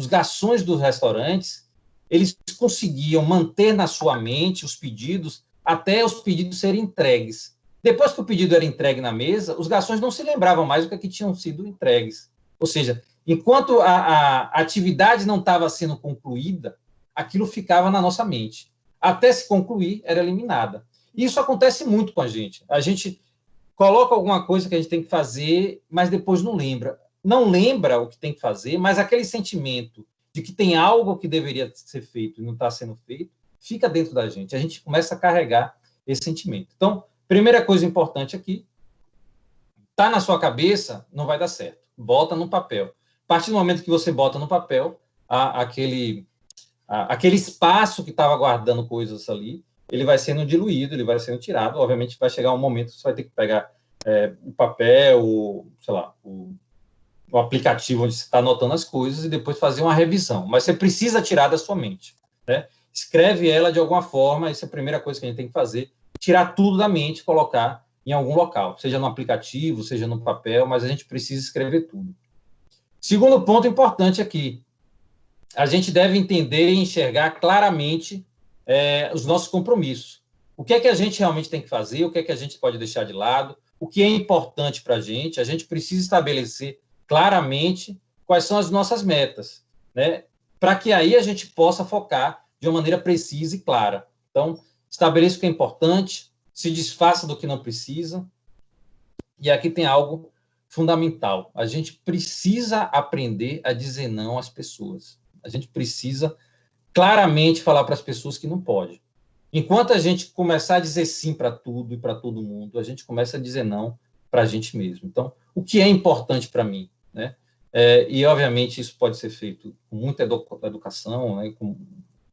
garçons dos restaurantes, eles conseguiam manter na sua mente os pedidos até os pedidos serem entregues. Depois que o pedido era entregue na mesa, os garçons não se lembravam mais do que tinham sido entregues. Ou seja, enquanto a atividade não estava sendo concluída, aquilo ficava na nossa mente. Até se concluir, era eliminada. E isso acontece muito com a gente. A gente coloca alguma coisa que a gente tem que fazer, mas depois não lembra. Não lembra o que tem que fazer, mas aquele sentimento de que tem algo que deveria ser feito e não está sendo feito, fica dentro da gente. A gente começa a carregar esse sentimento. Então, primeira coisa importante aqui, está na sua cabeça, não vai dar certo. Bota no papel. A partir do momento que você bota no papel, aquele espaço que estava guardando coisas ali, ele vai sendo diluído, ele vai sendo tirado. Obviamente, vai chegar um momento que você vai ter que pegar o papel, sei lá, o aplicativo onde você está anotando as coisas e depois fazer uma revisão. Mas você precisa tirar da sua mente, né? Escreve ela de alguma forma, essa é a primeira coisa que a gente tem que fazer, tirar tudo da mente, colocar em algum local, seja no aplicativo, seja no papel, mas a gente precisa escrever tudo. Segundo ponto importante aqui, a gente deve entender e enxergar claramente os nossos compromissos. O que é que a gente realmente tem que fazer, o que é que a gente pode deixar de lado, o que é importante para a gente precisa estabelecer claramente quais são as nossas metas, né? para que aí a gente possa focar de uma maneira precisa e clara. Então, estabeleça o que é importante, se desfaça do que não precisa. E aqui tem algo fundamental. A gente precisa aprender a dizer não às pessoas. A gente precisa claramente falar para as pessoas que não pode. Enquanto a gente começar a dizer sim para tudo e para todo mundo, a gente começa a dizer não para a gente mesmo. Então, o que é importante para mim, né? E, obviamente, isso pode ser feito com muita educação, né, com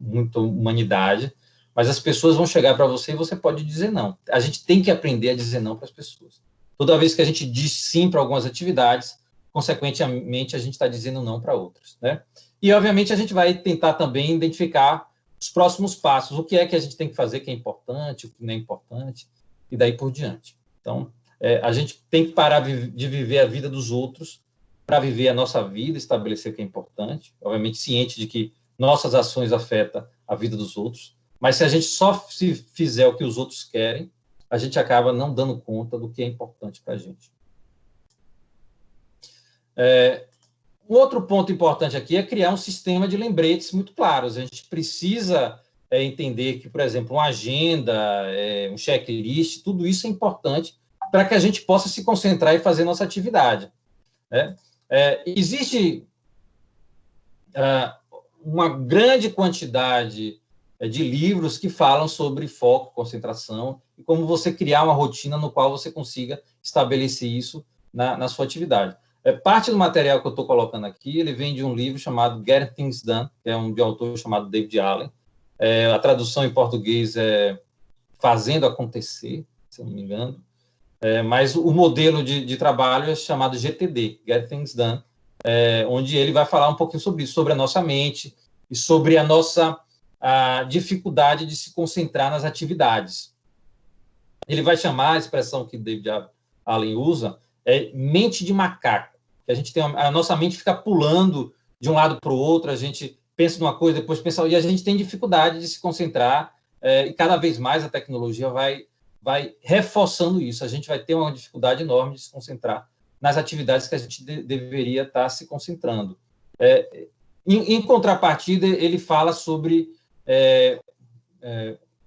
muita humanidade, mas as pessoas vão chegar para você e você pode dizer não. A gente tem que aprender a dizer não para as pessoas. Toda vez que a gente diz sim para algumas atividades, consequentemente, a gente está dizendo não para outras, né? E, obviamente, a gente vai tentar também identificar os próximos passos, o que é que a gente tem que fazer que é importante, o que não é importante, e daí por diante. Então, a gente tem que parar de viver a vida dos outros para viver a nossa vida, estabelecer o que é importante, obviamente ciente de que nossas ações afetam a vida dos outros, mas se a gente só se fizer o que os outros querem, a gente acaba não dando conta do que é importante para a gente. Um outro ponto importante aqui é criar um sistema de lembretes muito claros. A gente precisa entender que, por exemplo, uma agenda, um checklist, tudo isso é importante para que a gente possa se concentrar e fazer nossa atividade, né? Existe uma grande quantidade de livros que falam sobre foco, concentração, e como você criar uma rotina no qual você consiga estabelecer isso na sua atividade. Parte do material que eu estou colocando aqui, ele vem de um livro chamado Getting Things Done, que é de um autor chamado David Allen. A tradução em português é Fazendo Acontecer, se eu não me engano. Mas o modelo de trabalho é chamado GTD, Get Things Done, onde ele vai falar um pouquinho sobre isso, sobre a nossa mente e sobre a nossa dificuldade de se concentrar nas atividades. Ele vai chamar a expressão que David Allen usa, mente de macaco, que a nossa mente fica pulando de um lado para o outro, a gente pensa numa coisa, depois pensa, e a gente tem dificuldade de se concentrar, e cada vez mais a tecnologia vai reforçando isso. A gente vai ter uma dificuldade enorme de se concentrar nas atividades que a gente deveria estar se concentrando. Em contrapartida, ele fala sobre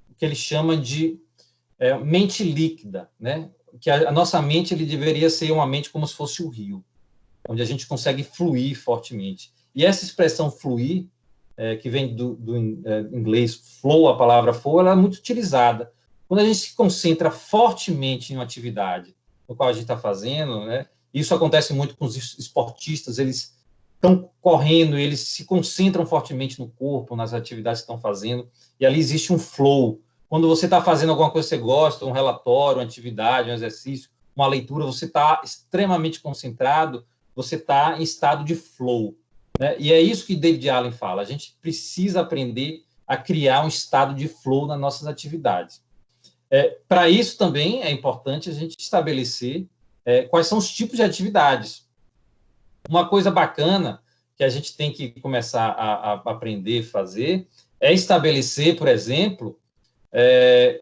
o que ele chama de mente líquida, né? Que a nossa mente ele deveria ser uma mente como se fosse o rio, onde a gente consegue fluir fortemente. E essa expressão fluir, que vem do inglês flow, a palavra flow, ela é muito utilizada. Quando a gente se concentra fortemente em uma atividade no qual a gente está fazendo, né? Isso acontece muito com os esportistas, eles estão correndo, eles se concentram fortemente no corpo, nas atividades que estão fazendo, e ali existe um flow. Quando você está fazendo alguma coisa que você gosta, um relatório, uma atividade, um exercício, uma leitura, você está extremamente concentrado, você está em estado de flow, né? E é isso que David Allen fala, a gente precisa aprender a criar um estado de flow nas nossas atividades. Para isso também é importante a gente estabelecer quais são os tipos de atividades. Uma coisa bacana que a gente tem que começar a aprender a fazer é estabelecer, por exemplo,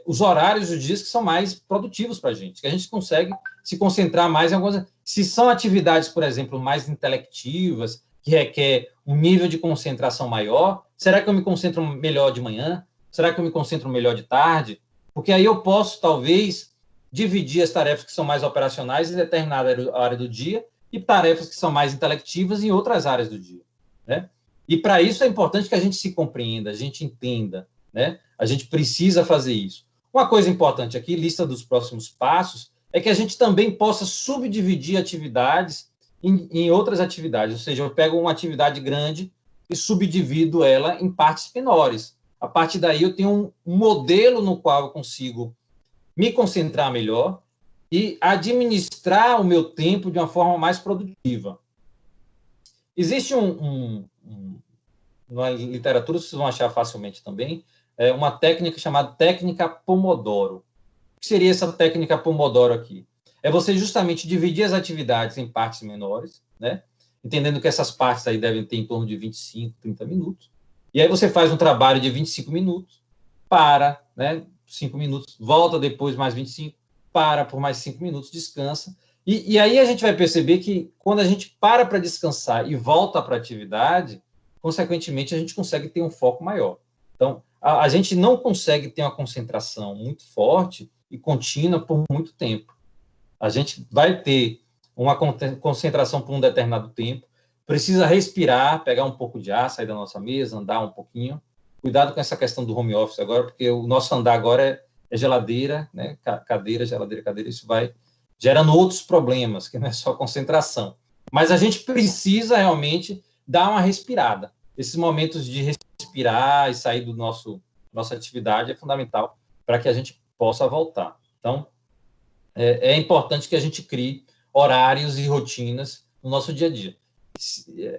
os horários dos dias que são mais produtivos para a gente, que a gente consegue se concentrar mais em algumas... Se são atividades, por exemplo, mais intelectivas, que requer um nível de concentração maior, será que eu me concentro melhor de manhã? Será que eu me concentro melhor de tarde? Porque aí eu posso, talvez, dividir as tarefas que são mais operacionais em determinada área do dia e tarefas que são mais intelectivas em outras áreas do dia, né? E para isso é importante que a gente se compreenda, a gente entenda, né? A gente precisa fazer isso. Uma coisa importante aqui, lista dos próximos passos, é que a gente também possa subdividir atividades em outras atividades, ou seja, eu pego uma atividade grande e subdivido ela em partes menores. A partir daí eu tenho um modelo no qual eu consigo me concentrar melhor e administrar o meu tempo de uma forma mais produtiva. Existe na literatura, vocês vão achar facilmente também, uma técnica chamada técnica Pomodoro. O que seria essa técnica Pomodoro aqui? É você justamente dividir as atividades em partes menores, né? Entendendo que essas partes aí devem ter em torno de 25, 30 minutos. E aí você faz um trabalho de 25 minutos, para, né, 5 minutos, volta depois mais 25, para por mais 5 minutos, descansa. E aí a gente vai perceber que quando a gente para descansar e volta para a atividade, consequentemente, a gente consegue ter um foco maior. Então, a gente não consegue ter uma concentração muito forte e contínua por muito tempo. A gente vai ter uma concentração por um determinado tempo, precisa respirar, pegar um pouco de ar, sair da nossa mesa, andar um pouquinho. Cuidado com essa questão do home office agora, porque o nosso andar agora é geladeira, né? Cadeira, geladeira, cadeira, isso vai gerando outros problemas, que não é só concentração. Mas a gente precisa realmente dar uma respirada. Esses momentos de respirar e sair do nossa atividade é fundamental para que a gente possa voltar. Então, é importante que a gente crie horários e rotinas no nosso dia a dia.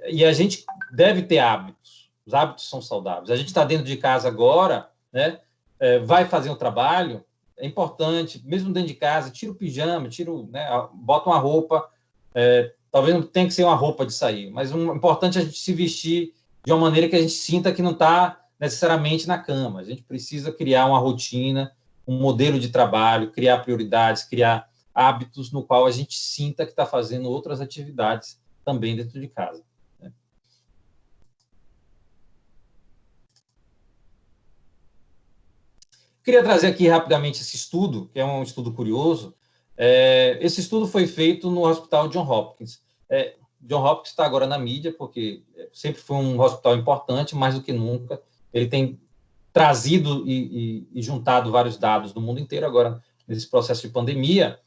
E a gente deve ter hábitos. Os hábitos são saudáveis. A gente está dentro de casa agora, né? Vai fazer um trabalho, é importante, mesmo dentro de casa, tira o pijama, né, bota uma roupa, talvez não tenha que ser uma roupa de sair, mas o importante é a gente se vestir de uma maneira que a gente sinta que não está necessariamente na cama. A gente precisa criar uma rotina, um modelo de trabalho, criar prioridades, criar hábitos no qual a gente sinta que está fazendo outras atividades também dentro de casa. Né? Queria trazer aqui rapidamente esse estudo, que é um estudo curioso. Esse estudo foi feito no Hospital Johns Hopkins. Johns Hopkins está agora na mídia, porque sempre foi um hospital importante, mais do que nunca. Ele tem trazido e juntado vários dados do mundo inteiro, agora nesse processo de pandemia.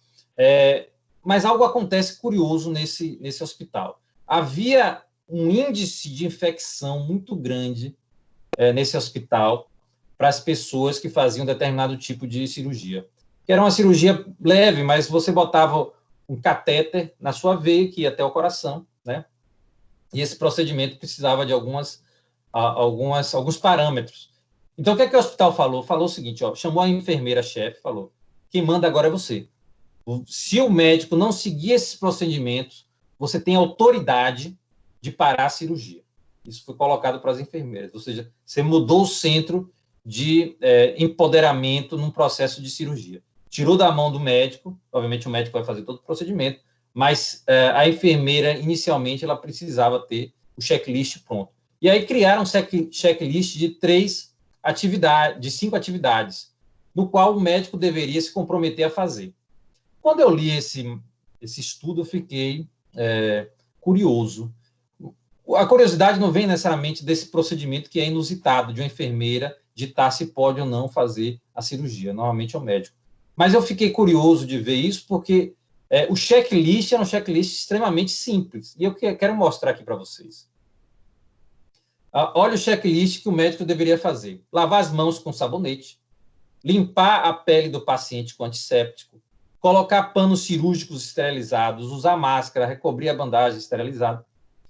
Mas algo acontece curioso nesse hospital. Havia um índice de infecção muito grande nesse hospital para as pessoas que faziam determinado tipo de cirurgia. Que era uma cirurgia leve, mas você botava um catéter na sua veia, que ia até o coração, né? E esse procedimento precisava de alguns parâmetros. Então, o que é que o hospital falou? Falou o seguinte, chamou a enfermeira-chefe, falou, quem manda agora é você. Se o médico não seguir esses procedimentos, você tem autoridade de parar a cirurgia. Isso foi colocado para as enfermeiras, ou seja, você mudou o centro de empoderamento num processo de cirurgia. Tirou da mão do médico, obviamente o médico vai fazer todo o procedimento, mas a enfermeira, inicialmente, ela precisava ter o checklist pronto. E aí criaram um checklist de 5 atividades, no qual o médico deveria se comprometer a fazer. Quando eu li esse estudo, eu fiquei curioso. A curiosidade não vem necessariamente desse procedimento que é inusitado, de uma enfermeira ditar se pode ou não fazer a cirurgia. Normalmente é o médico. Mas eu fiquei curioso de ver isso porque o checklist era um checklist extremamente simples. E eu quero mostrar aqui para vocês. Olha o checklist que o médico deveria fazer. Lavar as mãos com sabonete, limpar a pele do paciente com antisséptico, colocar panos cirúrgicos esterilizados, usar máscara, recobrir a bandagem esterilizada.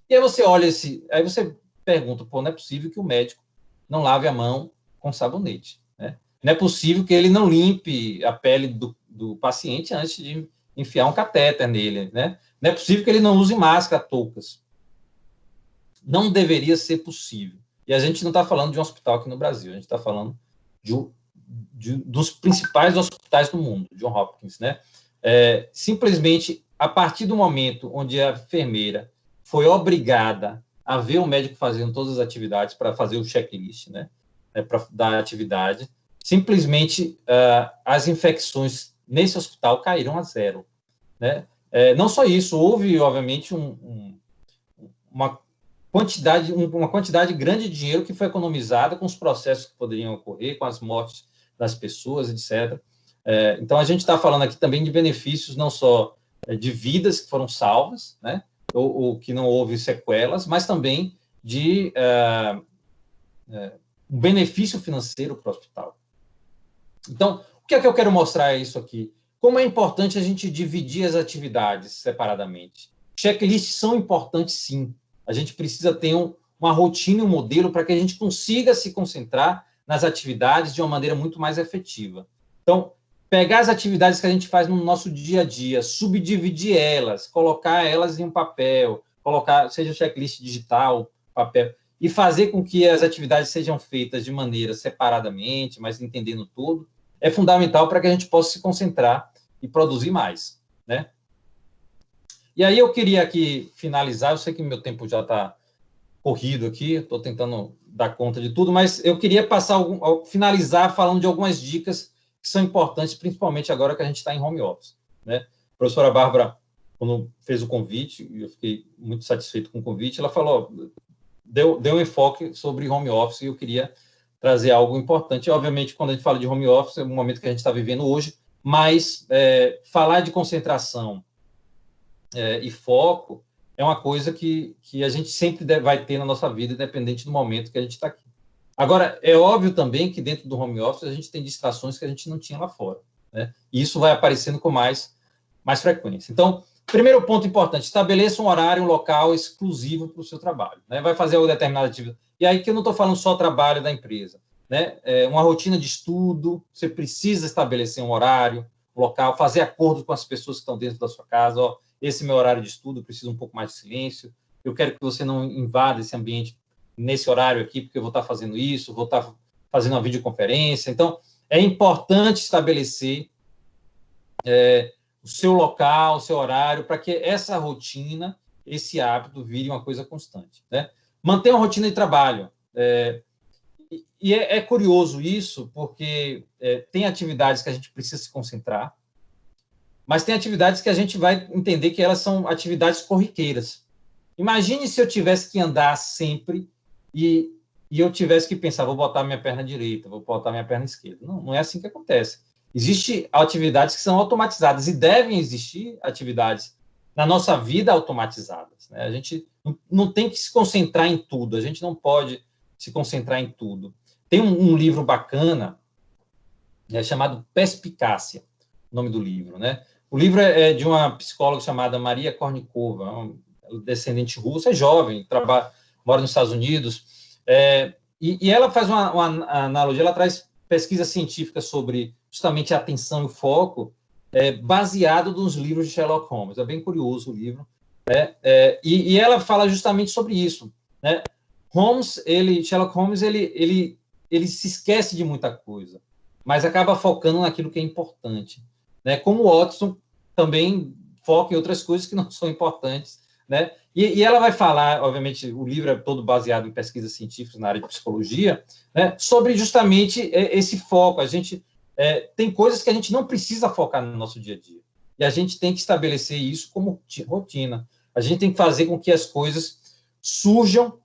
E aí você olha aí você pergunta, não é possível que o médico não lave a mão com sabonete, né? Não é possível que ele não limpe a pele do paciente antes de enfiar um catéter nele, né? Não é possível que ele não use máscara, toucas. Não deveria ser possível. E a gente não está falando de um hospital aqui no Brasil, a gente está falando dos principais hospitais do mundo, Johns Hopkins, né? Simplesmente, a partir do momento onde a enfermeira foi obrigada a ver o médico fazendo todas as atividades para fazer o checklist, né? Para dar atividade, simplesmente as infecções nesse hospital caíram a zero, né? Não só isso, houve, obviamente, uma quantidade grande de dinheiro que foi economizada com os processos que poderiam ocorrer, com as mortes das pessoas, etc. Então, a gente está falando aqui também de benefícios não só de vidas que foram salvas, né? Ou que não houve sequelas, mas também de um benefício financeiro para o hospital. Então, o que é que eu quero mostrar isso aqui? Como é importante a gente dividir as atividades separadamente. Checklists são importantes, sim. A gente precisa ter uma rotina e um modelo para que a gente consiga se concentrar nas atividades de uma maneira muito mais efetiva. Então, pegar as atividades que a gente faz no nosso dia a dia, subdividir elas, colocar elas em um papel, seja checklist digital, papel, e fazer com que as atividades sejam feitas de maneira separadamente, mas entendendo tudo, é fundamental para que a gente possa se concentrar e produzir mais, né? E aí eu queria aqui finalizar, eu sei que meu tempo já está corrido aqui, estou tentando dar conta de tudo, mas eu queria finalizar falando de algumas dicas que são importantes, principalmente agora que a gente está em home office, né? A professora Bárbara, quando fez o convite, eu fiquei muito satisfeito com o convite, ela falou, deu um enfoque sobre home office, e eu queria trazer algo importante. Obviamente, quando a gente fala de home office, é um momento que a gente está vivendo hoje, mas falar de concentração e foco é uma coisa que a gente sempre vai ter na nossa vida, independente do momento que a gente está aqui. Agora, é óbvio também que dentro do home office a gente tem distrações que a gente não tinha lá fora, né? E isso vai aparecendo com mais frequência. Então, primeiro ponto importante, estabeleça um horário, um local exclusivo para o seu trabalho, né? Vai fazer alguma determinada atividade. E aí que eu não estou falando só trabalho da empresa, né? Uma rotina de estudo, você precisa estabelecer um horário, um local, fazer acordo com as pessoas que estão dentro da sua casa, ó, esse é meu horário de estudo, eu preciso um pouco mais de silêncio, eu quero que você não invada esse ambiente nesse horário aqui, porque eu vou estar fazendo isso, vou estar fazendo uma videoconferência. Então, é importante estabelecer o seu local, o seu horário, para que essa rotina, esse hábito, vire uma coisa constante, né? Manter uma rotina de trabalho. E é curioso isso, porque tem atividades que a gente precisa se concentrar, mas tem atividades que a gente vai entender que elas são atividades corriqueiras. Imagine se eu tivesse que andar sempre e eu tivesse que pensar, vou botar minha perna direita, vou botar minha perna esquerda. Não é assim que acontece. Existem atividades que são automatizadas e devem existir atividades na nossa vida automatizadas, né? A gente não tem que se concentrar em tudo, a gente não pode se concentrar em tudo. Tem um livro bacana, chamado Perspicácia, o nome do livro, né? O livro é de uma psicóloga chamada Maria Kornikova, descendente russa, é jovem, mora nos Estados Unidos, e ela faz uma analogia, ela traz pesquisa científica sobre justamente a atenção e o foco, baseado nos livros de Sherlock Holmes. É bem curioso o livro, né? E ela fala justamente sobre isso, né? Sherlock Holmes, ele se esquece de muita coisa, mas acaba focando naquilo que é importante, né? Como o Watson também foca em outras coisas que não são importantes, né? E ela vai falar, obviamente, o livro é todo baseado em pesquisas científicas na área de psicologia, né? Sobre justamente esse foco. A gente tem coisas que a gente não precisa focar no nosso dia a dia, e a gente tem que estabelecer isso como rotina. A gente tem que fazer com que as coisas surjam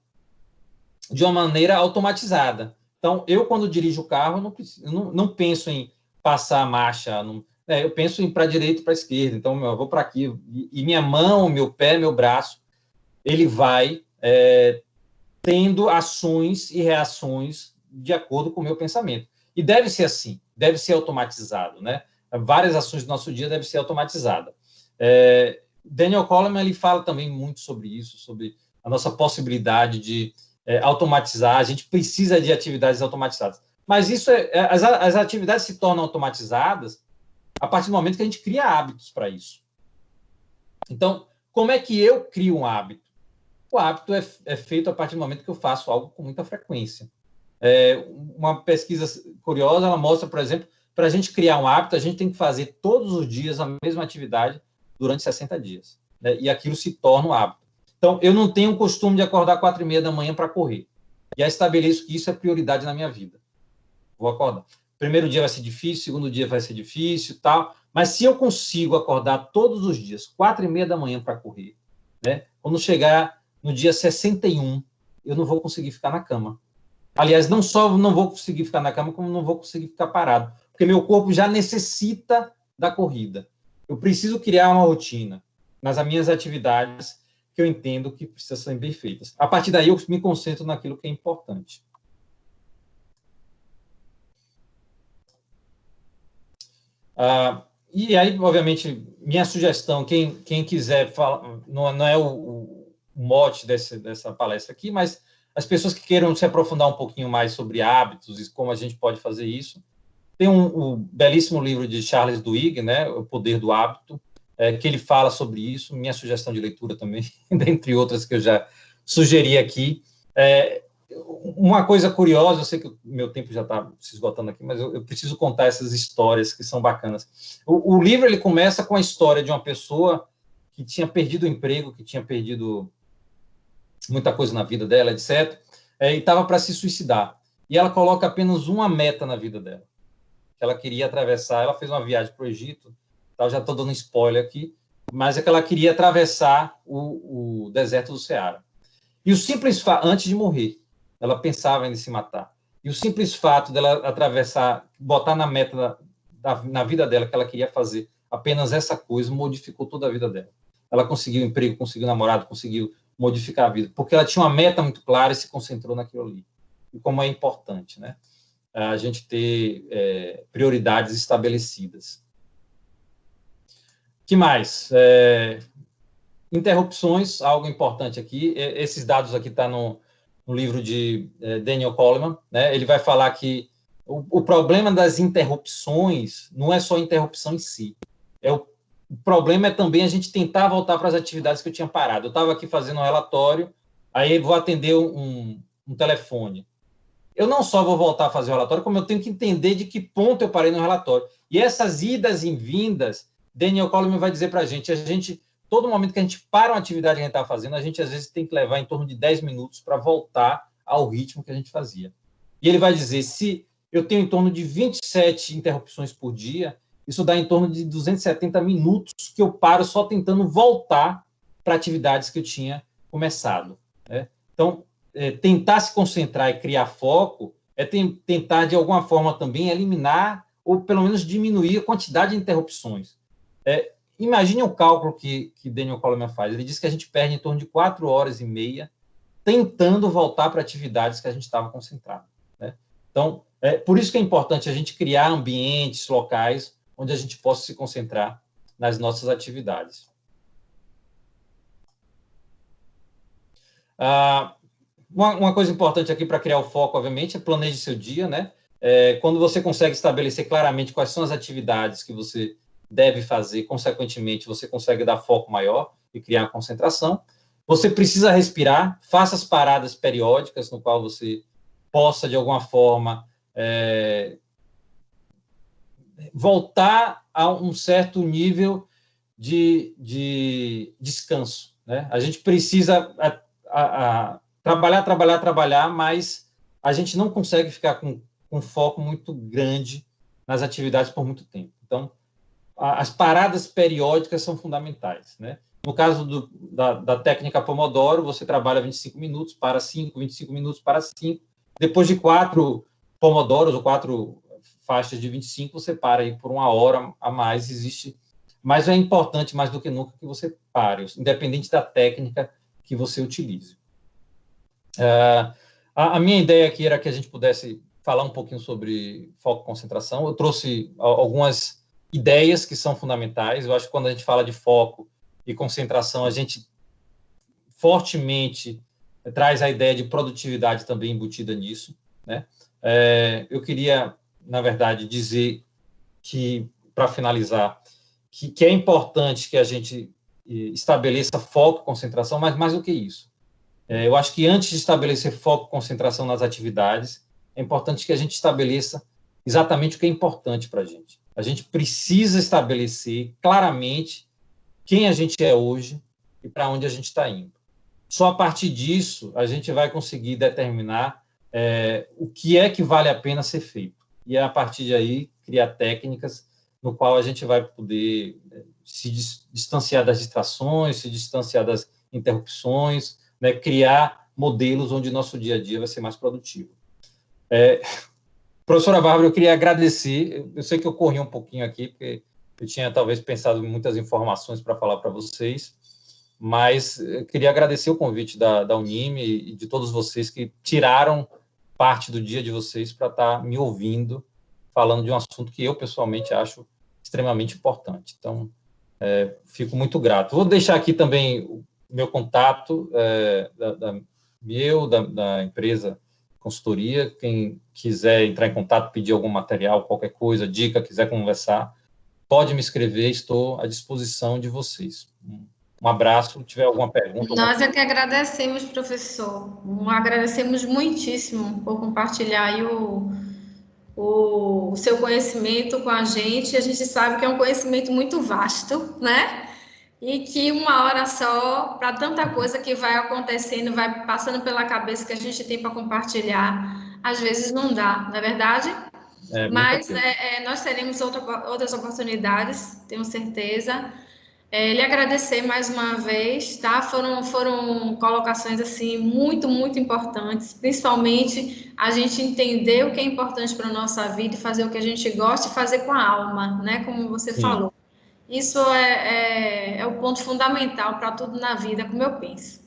de uma maneira automatizada. Então, eu, quando dirijo o carro, não penso em passar a marcha, eu penso em para a direita e para a esquerda. Então, eu vou para aqui, e minha mão, meu pé, meu braço, ele vai tendo ações e reações de acordo com o meu pensamento. E deve ser assim, deve ser automatizado, né? Várias ações do nosso dia devem ser automatizadas. Daniel Kahneman, ele fala também muito sobre isso, sobre a nossa possibilidade de automatizar. A gente precisa de atividades automatizadas. Mas isso as atividades se tornam automatizadas a partir do momento que a gente cria hábitos para isso. Então, como é que eu crio um hábito? O hábito é feito a partir do momento que eu faço algo com muita frequência. Uma pesquisa curiosa, ela mostra, por exemplo, para a gente criar um hábito, a gente tem que fazer todos os dias a mesma atividade durante 60 dias, né? E aquilo se torna um hábito. Então, eu não tenho o costume de acordar 4h30 da manhã para correr. E aí estabeleço que isso é prioridade na minha vida. Vou acordar. Primeiro dia vai ser difícil, segundo dia vai ser difícil, tal. Mas se eu consigo acordar todos os dias, 4h30 da manhã para correr, né? Quando chegar no dia 61, eu não vou conseguir ficar na cama. Aliás, não só não vou conseguir ficar na cama, como não vou conseguir ficar parado. Porque meu corpo já necessita da corrida. Eu preciso criar uma rotina nas minhas atividades que eu entendo que precisam ser bem feitas. A partir daí, eu me concentro naquilo que é importante. E aí, obviamente, minha sugestão, quem quiser falar, não é o mote dessa palestra aqui, mas as pessoas que queiram se aprofundar um pouquinho mais sobre hábitos e como a gente pode fazer isso, tem um belíssimo livro de Charles Duhigg, né, O Poder do Hábito, que ele fala sobre isso, minha sugestão de leitura também, dentre outras que eu já sugeri aqui. Uma coisa curiosa, eu sei que o meu tempo já está se esgotando aqui, mas eu preciso contar essas histórias que são bacanas. O livro, ele começa com a história de uma pessoa que tinha perdido o emprego, que tinha perdido muita coisa na vida dela, etc. E estava para se suicidar. E ela coloca apenas uma meta na vida dela. Ela queria atravessar, ela fez uma viagem para o Egito, tá? Já estou dando spoiler aqui, mas é que ela queria atravessar o deserto do Ceará. E o simples fato, antes de morrer, ela pensava em se matar. E o simples fato dela atravessar, botar na meta na vida dela que ela queria fazer apenas essa coisa, modificou toda a vida dela. Ela conseguiu emprego, conseguiu namorado, conseguiu modificar a vida, porque ela tinha uma meta muito clara e se concentrou naquilo ali. E como é importante, né? A gente ter prioridades estabelecidas. Que mais? Interrupções, algo importante aqui. Esses dados aqui estão no livro de Daniel Coleman, né? Ele vai falar que o problema das interrupções não é só a interrupção em si. O problema é também a gente tentar voltar para as atividades que eu tinha parado. Eu estava aqui fazendo um relatório, aí vou atender um telefone. Eu não só vou voltar a fazer o relatório, como eu tenho que entender de que ponto eu parei no relatório. E essas idas e vindas, Daniel Coleman vai dizer para a gente, todo momento que a gente para uma atividade que a gente está fazendo, a gente às vezes tem que levar em torno de 10 minutos para voltar ao ritmo que a gente fazia. E ele vai dizer, se eu tenho em torno de 27 interrupções por dia, isso dá em torno de 270 minutos que eu paro só tentando voltar para atividades que eu tinha começado, né? Então, tentar se concentrar e criar foco é tentar, de alguma forma, também eliminar ou, pelo menos, diminuir a quantidade de interrupções. Imagine o cálculo que Daniel Coleman faz. Ele diz que a gente perde em torno de 4 horas e meia tentando voltar para atividades que a gente estava concentrado, né? Então, por isso que é importante a gente criar ambientes, locais, onde a gente possa se concentrar nas nossas atividades. Uma coisa importante aqui para criar o foco, obviamente, é planeje seu dia, né? Quando você consegue estabelecer claramente quais são as atividades que você deve fazer, consequentemente, você consegue dar foco maior e criar concentração. Você precisa respirar, faça as paradas periódicas, no qual você possa, de alguma forma, voltar a um certo nível de descanso, né? A gente precisa trabalhar, mas a gente não consegue ficar com um foco muito grande nas atividades por muito tempo. Então, as paradas periódicas são fundamentais, né? No caso da técnica Pomodoro, você trabalha 25 minutos, para 5, 25 minutos, para 5. Depois de 4 Pomodoros ou 4 faixas de 25, você para aí por 1 hora a mais. Mas é importante, mais do que nunca, que você pare, independente da técnica que você utilize. A minha ideia aqui era que a gente pudesse falar um pouquinho sobre foco e concentração. Eu trouxe algumas ideias que são fundamentais. Eu acho que quando a gente fala de foco e concentração, a gente fortemente traz a ideia de produtividade também embutida nisso, né? Eu queria, na verdade, dizer que, para finalizar, que é importante que a gente estabeleça foco e concentração, mas mais do que isso. Eu acho que antes de estabelecer foco e concentração nas atividades, é importante que a gente estabeleça exatamente o que é importante para a gente. A gente precisa estabelecer claramente quem a gente é hoje e para onde a gente está indo. Só a partir disso, a gente vai conseguir determinar o que é que vale a pena ser feito. E, a partir de aí, criar técnicas no qual a gente vai poder se distanciar das distrações, se distanciar das interrupções, né, criar modelos onde nosso dia a dia vai ser mais produtivo. Professora Bárbara, eu queria agradecer. Eu sei que eu corri um pouquinho aqui, porque eu tinha talvez pensado em muitas informações para falar para vocês, mas eu queria agradecer o convite da Unime e de todos vocês que tiraram parte do dia de vocês para estar me ouvindo, falando de um assunto que eu, pessoalmente, acho extremamente importante. Então, fico muito grato. Vou deixar aqui também o meu contato da empresa consultoria. Quem quiser entrar em contato, pedir algum material, qualquer coisa, dica, quiser conversar, pode me escrever, estou à disposição de vocês. Um abraço, se tiver alguma pergunta. Nós é que agradecemos, professor. Agradecemos muitíssimo por compartilhar aí o seu conhecimento com a gente. A gente sabe que é um conhecimento muito vasto, né? e que uma hora só, para tanta coisa que vai acontecendo, vai passando pela cabeça que a gente tem para compartilhar, às vezes não dá, não é verdade? Mas nós teremos outras oportunidades, tenho certeza. Lhe agradecer mais uma vez, tá? Foram colocações, assim, muito, muito importantes, principalmente a gente entender o que é importante para a nossa vida e fazer o que a gente gosta e fazer com a alma, né? Como você falou. Isso é o ponto fundamental para tudo na vida, como eu penso.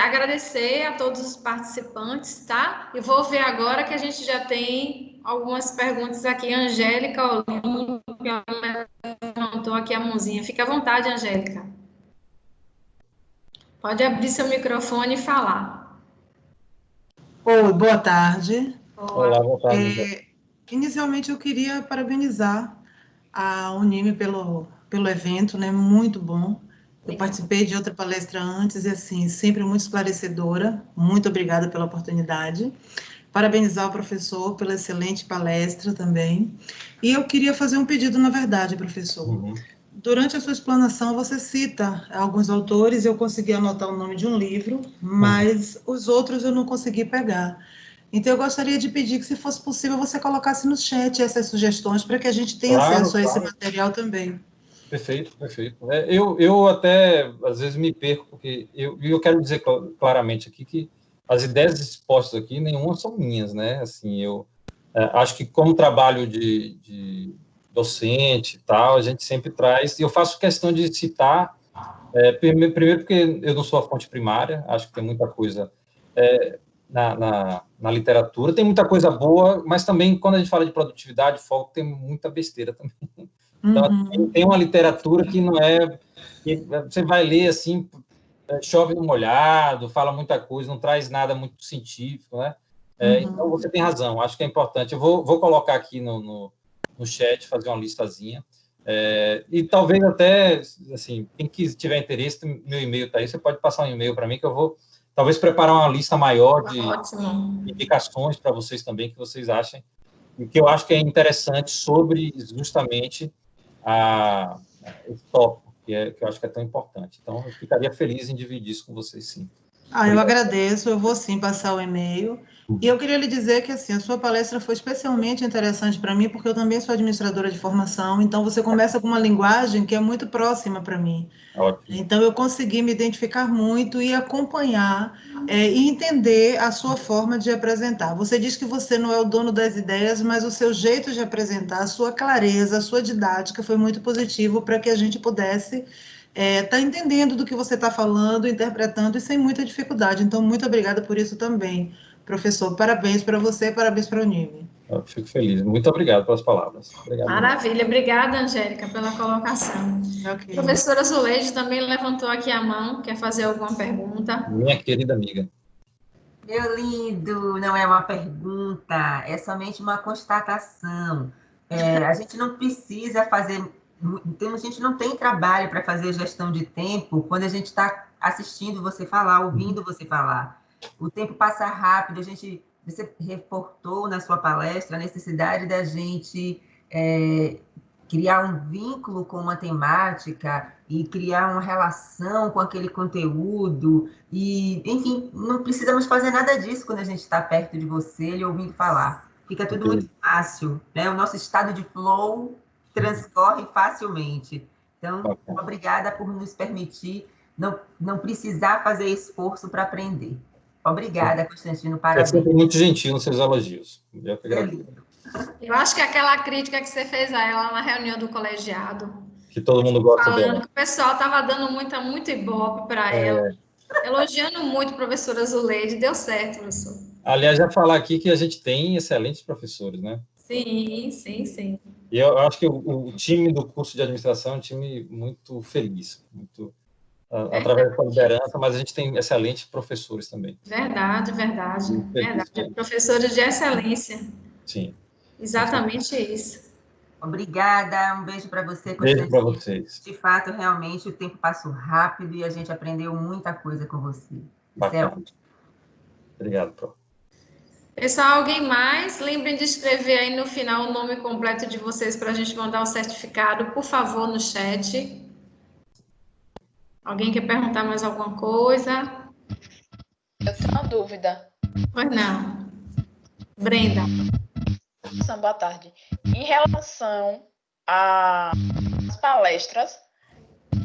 Agradecer a todos os participantes, tá? E vou ver agora que a gente já tem algumas perguntas aqui. Angélica Olímpia levantou aqui a mãozinha. Fica à vontade, Angélica. Pode abrir seu microfone e falar. Oi, boa tarde. Olá, boa tarde. Inicialmente, eu queria parabenizar a Unime pelo evento, né? Muito bom. Eu participei de outra palestra antes e, assim, sempre muito esclarecedora. Muito obrigada pela oportunidade. Parabenizar o professor pela excelente palestra também. E eu queria fazer um pedido, na verdade, professor. Durante a sua explanação, você cita alguns autores, eu consegui anotar o nome de um livro, mas os outros eu não consegui pegar. Então, eu gostaria de pedir que, se fosse possível, você colocasse no chat essas sugestões para que a gente tenha acesso a esse material também. Perfeito, perfeito. Eu até, às vezes, me perco, porque eu quero dizer claramente aqui que as ideias expostas aqui, nenhuma são minhas, né? Assim, eu acho que, como trabalho de docente e tal, a gente sempre traz, e eu faço questão de citar, primeiro porque eu não sou a fonte primária, acho que tem muita coisa na literatura, tem muita coisa boa, mas também, quando a gente fala de produtividade, foco, tem muita besteira também. Então, tem uma literatura que não é... Que você vai ler, assim, chove no molhado, fala muita coisa, não traz nada muito científico, né? Então, você tem razão, acho que é importante. Eu vou colocar aqui no chat, fazer uma listazinha. E talvez até, assim, quem tiver interesse, meu e-mail está aí, você pode passar um e-mail para mim, que eu vou, talvez, preparar uma lista maior de indicações para vocês também, que vocês achem, e que eu acho que é interessante sobre, justamente, esse tópico, que eu acho que é tão importante. Então, eu ficaria feliz em dividir isso com vocês, sim. Eu agradeço, eu vou sim passar o e-mail. E eu queria lhe dizer que, assim, a sua palestra foi especialmente interessante para mim, porque eu também sou administradora de formação, então você começa com uma linguagem que é muito próxima para mim. Ótimo. Então, eu consegui me identificar muito e acompanhar e entender a sua forma de apresentar. Você diz que você não é o dono das ideias, mas o seu jeito de apresentar, a sua clareza, a sua didática foi muito positivo para que a gente pudesse tá entendendo do que você está falando, interpretando, e sem muita dificuldade. Então, muito obrigada por isso também, professor. Parabéns para você, parabéns para o Unime. Eu fico feliz. Muito obrigado pelas palavras. Obrigado. Maravilha. Obrigada, Angélica, pela colocação. Okay. Professora Zuleide também levantou aqui a mão, quer fazer alguma pergunta? Minha querida amiga. Meu lindo, não é uma pergunta, é somente uma constatação. A gente não precisa fazer... A gente não tem trabalho para fazer gestão de tempo quando a gente está assistindo você falar, ouvindo você falar. O tempo passa rápido, você reportou na sua palestra a necessidade da gente criar um vínculo com uma temática e criar uma relação com aquele conteúdo. E, enfim, não precisamos fazer nada disso quando a gente está perto de você e ouvindo falar. Fica tudo muito fácil, né? O nosso estado de flow transcorre facilmente. Então, obrigada por nos permitir não precisar fazer esforço para aprender. Obrigada, Constantino, parabéns. Você é sempre muito gentil nos seus elogios. Eu que agradeço. Eu acho que aquela crítica que você fez a ela na reunião do colegiado, que todo mundo gosta dela. Falando que o pessoal estava dando muito ibope para ela, elogiando muito a professora Zuleide, deu certo, professor. Aliás, já falar aqui que a gente tem excelentes professores, né? Sim, sim, sim. E eu acho que o time do curso de administração é um time muito feliz, muito através da sua liderança, mas a gente tem excelentes professores também. Verdade. Professores de excelência. Sim. Exatamente isso. Obrigada, um beijo para você. Beijo para vocês. De fato, realmente, o tempo passou rápido e a gente aprendeu muita coisa com você. Bacana. Obrigado, Pro. Pessoal, alguém mais? Lembrem de escrever aí no final o nome completo de vocês para a gente mandar o certificado, por favor, no chat. Alguém quer perguntar mais alguma coisa? Eu tenho uma dúvida. Pois não. Brenda. Boa tarde. Em relação às palestras,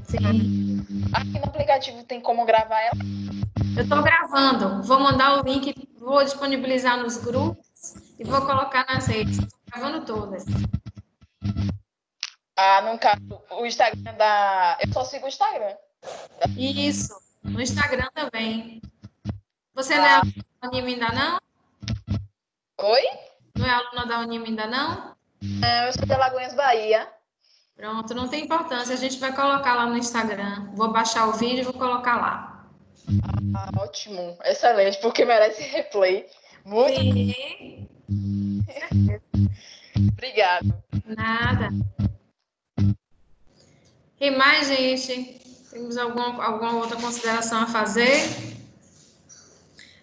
Sim. aqui no aplicativo tem como gravar ela? Eu estou gravando. Vou mandar o link, vou disponibilizar nos grupos e vou colocar nas redes. Estou gravando todas. No caso, o Instagram eu só sigo o Instagram. Isso. No Instagram também. Você não é aluna da Unime ainda não? Oi? Não é aluna da Unime ainda não? Eu sou de Alagoinhas, Bahia. Pronto, não tem importância. A gente vai colocar lá no Instagram. Vou baixar o vídeo e vou colocar lá. Ótimo. Excelente, porque merece replay. Muito. Sim. Obrigado. Nada. E mais, gente? Temos alguma outra consideração a fazer?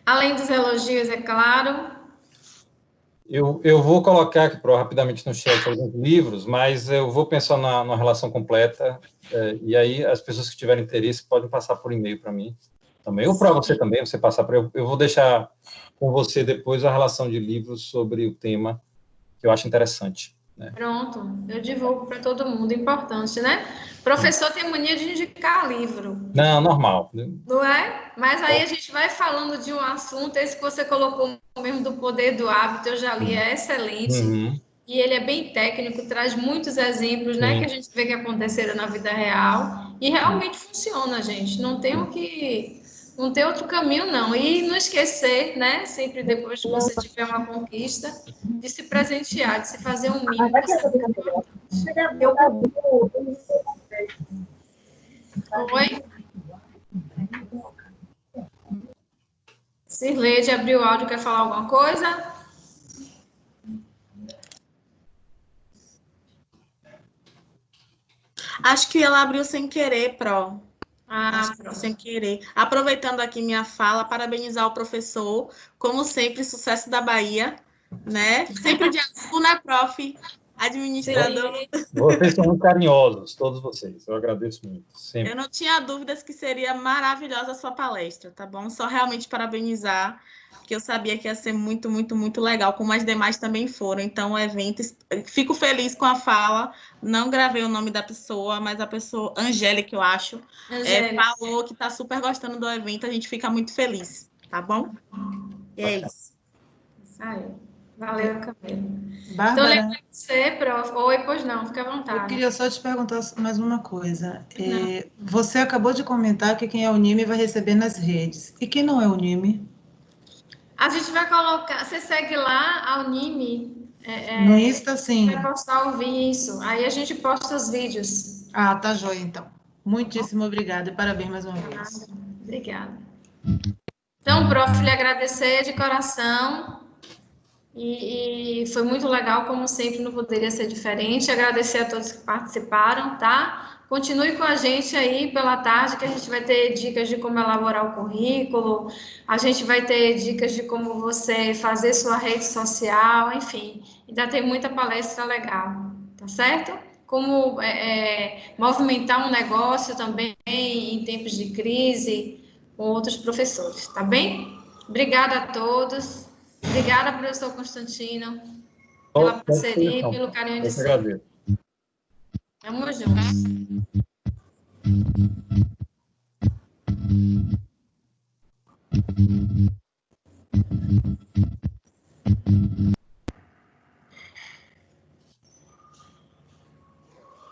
Além dos elogios, é claro. Eu vou colocar aqui rapidamente no chat alguns livros, mas eu vou pensar numa relação completa, e aí as pessoas que tiverem interesse podem passar por e-mail para mim também, ou para você também, você passar para eu vou deixar com você depois a relação de livros sobre o tema, que eu acho interessante. Né? Pronto, eu divulgo para todo mundo, importante, né? Professor tem mania de indicar livro. Não, normal. Não é? Mas aí a gente vai falando de um assunto, esse que você colocou mesmo do poder do hábito, eu já li, é excelente. Uhum. E ele é bem técnico, traz muitos exemplos, né, que a gente vê que aconteceram na vida real. E realmente funciona, gente. Não tem outro caminho, não. E não esquecer, né, sempre depois que você tiver uma conquista, de se presentear, de se fazer um mimo. Oi? Sirleide abriu o áudio, quer falar alguma coisa? Acho que ela abriu sem querer, Pro. Pronto. Sem querer. Aproveitando aqui minha fala, parabenizar o professor, como sempre, sucesso da Bahia, né? Sempre de azul, né, prof? Administrador. Vocês são muito carinhosos, todos vocês. Eu agradeço muito. Sempre. Eu não tinha dúvidas que seria maravilhosa a sua palestra, tá bom? Só realmente parabenizar, que eu sabia que ia ser muito, muito, muito legal, como as demais também foram. Então, o evento, fico feliz com a fala. Não gravei o nome da pessoa, mas a pessoa, Angélica, eu acho, falou que está super gostando do evento. A gente fica muito feliz, tá bom? E é isso. Isso aí. Valeu, Camila. Bárbara, Então, lembra você, prof. Oi, pois não, fica à vontade. eu queria só te perguntar mais uma coisa. Você acabou de comentar que quem é Unime vai receber nas redes. E quem não é Unime? A gente vai colocar... Você segue lá a Unime? No Insta, sim. Vai postar o vídeo. Aí a gente posta os vídeos. Ah, tá joia, então. Muitíssimo obrigada e parabéns mais uma vez. Obrigada. Então, prof, lhe agradecer de coração. E foi muito legal, como sempre, não poderia ser diferente. Agradecer a todos que participaram, tá? Continue com a gente aí pela tarde, que a gente vai ter dicas de como elaborar o currículo, a gente vai ter dicas de como você fazer sua rede social, enfim. Ainda tem muita palestra legal, tá certo? Como movimentar um negócio também em tempos de crise com outros professores, tá bem? Obrigada a todos. Obrigada, professor Constantino, pela parceria e pelo carinho de sempre. Tamo juntos.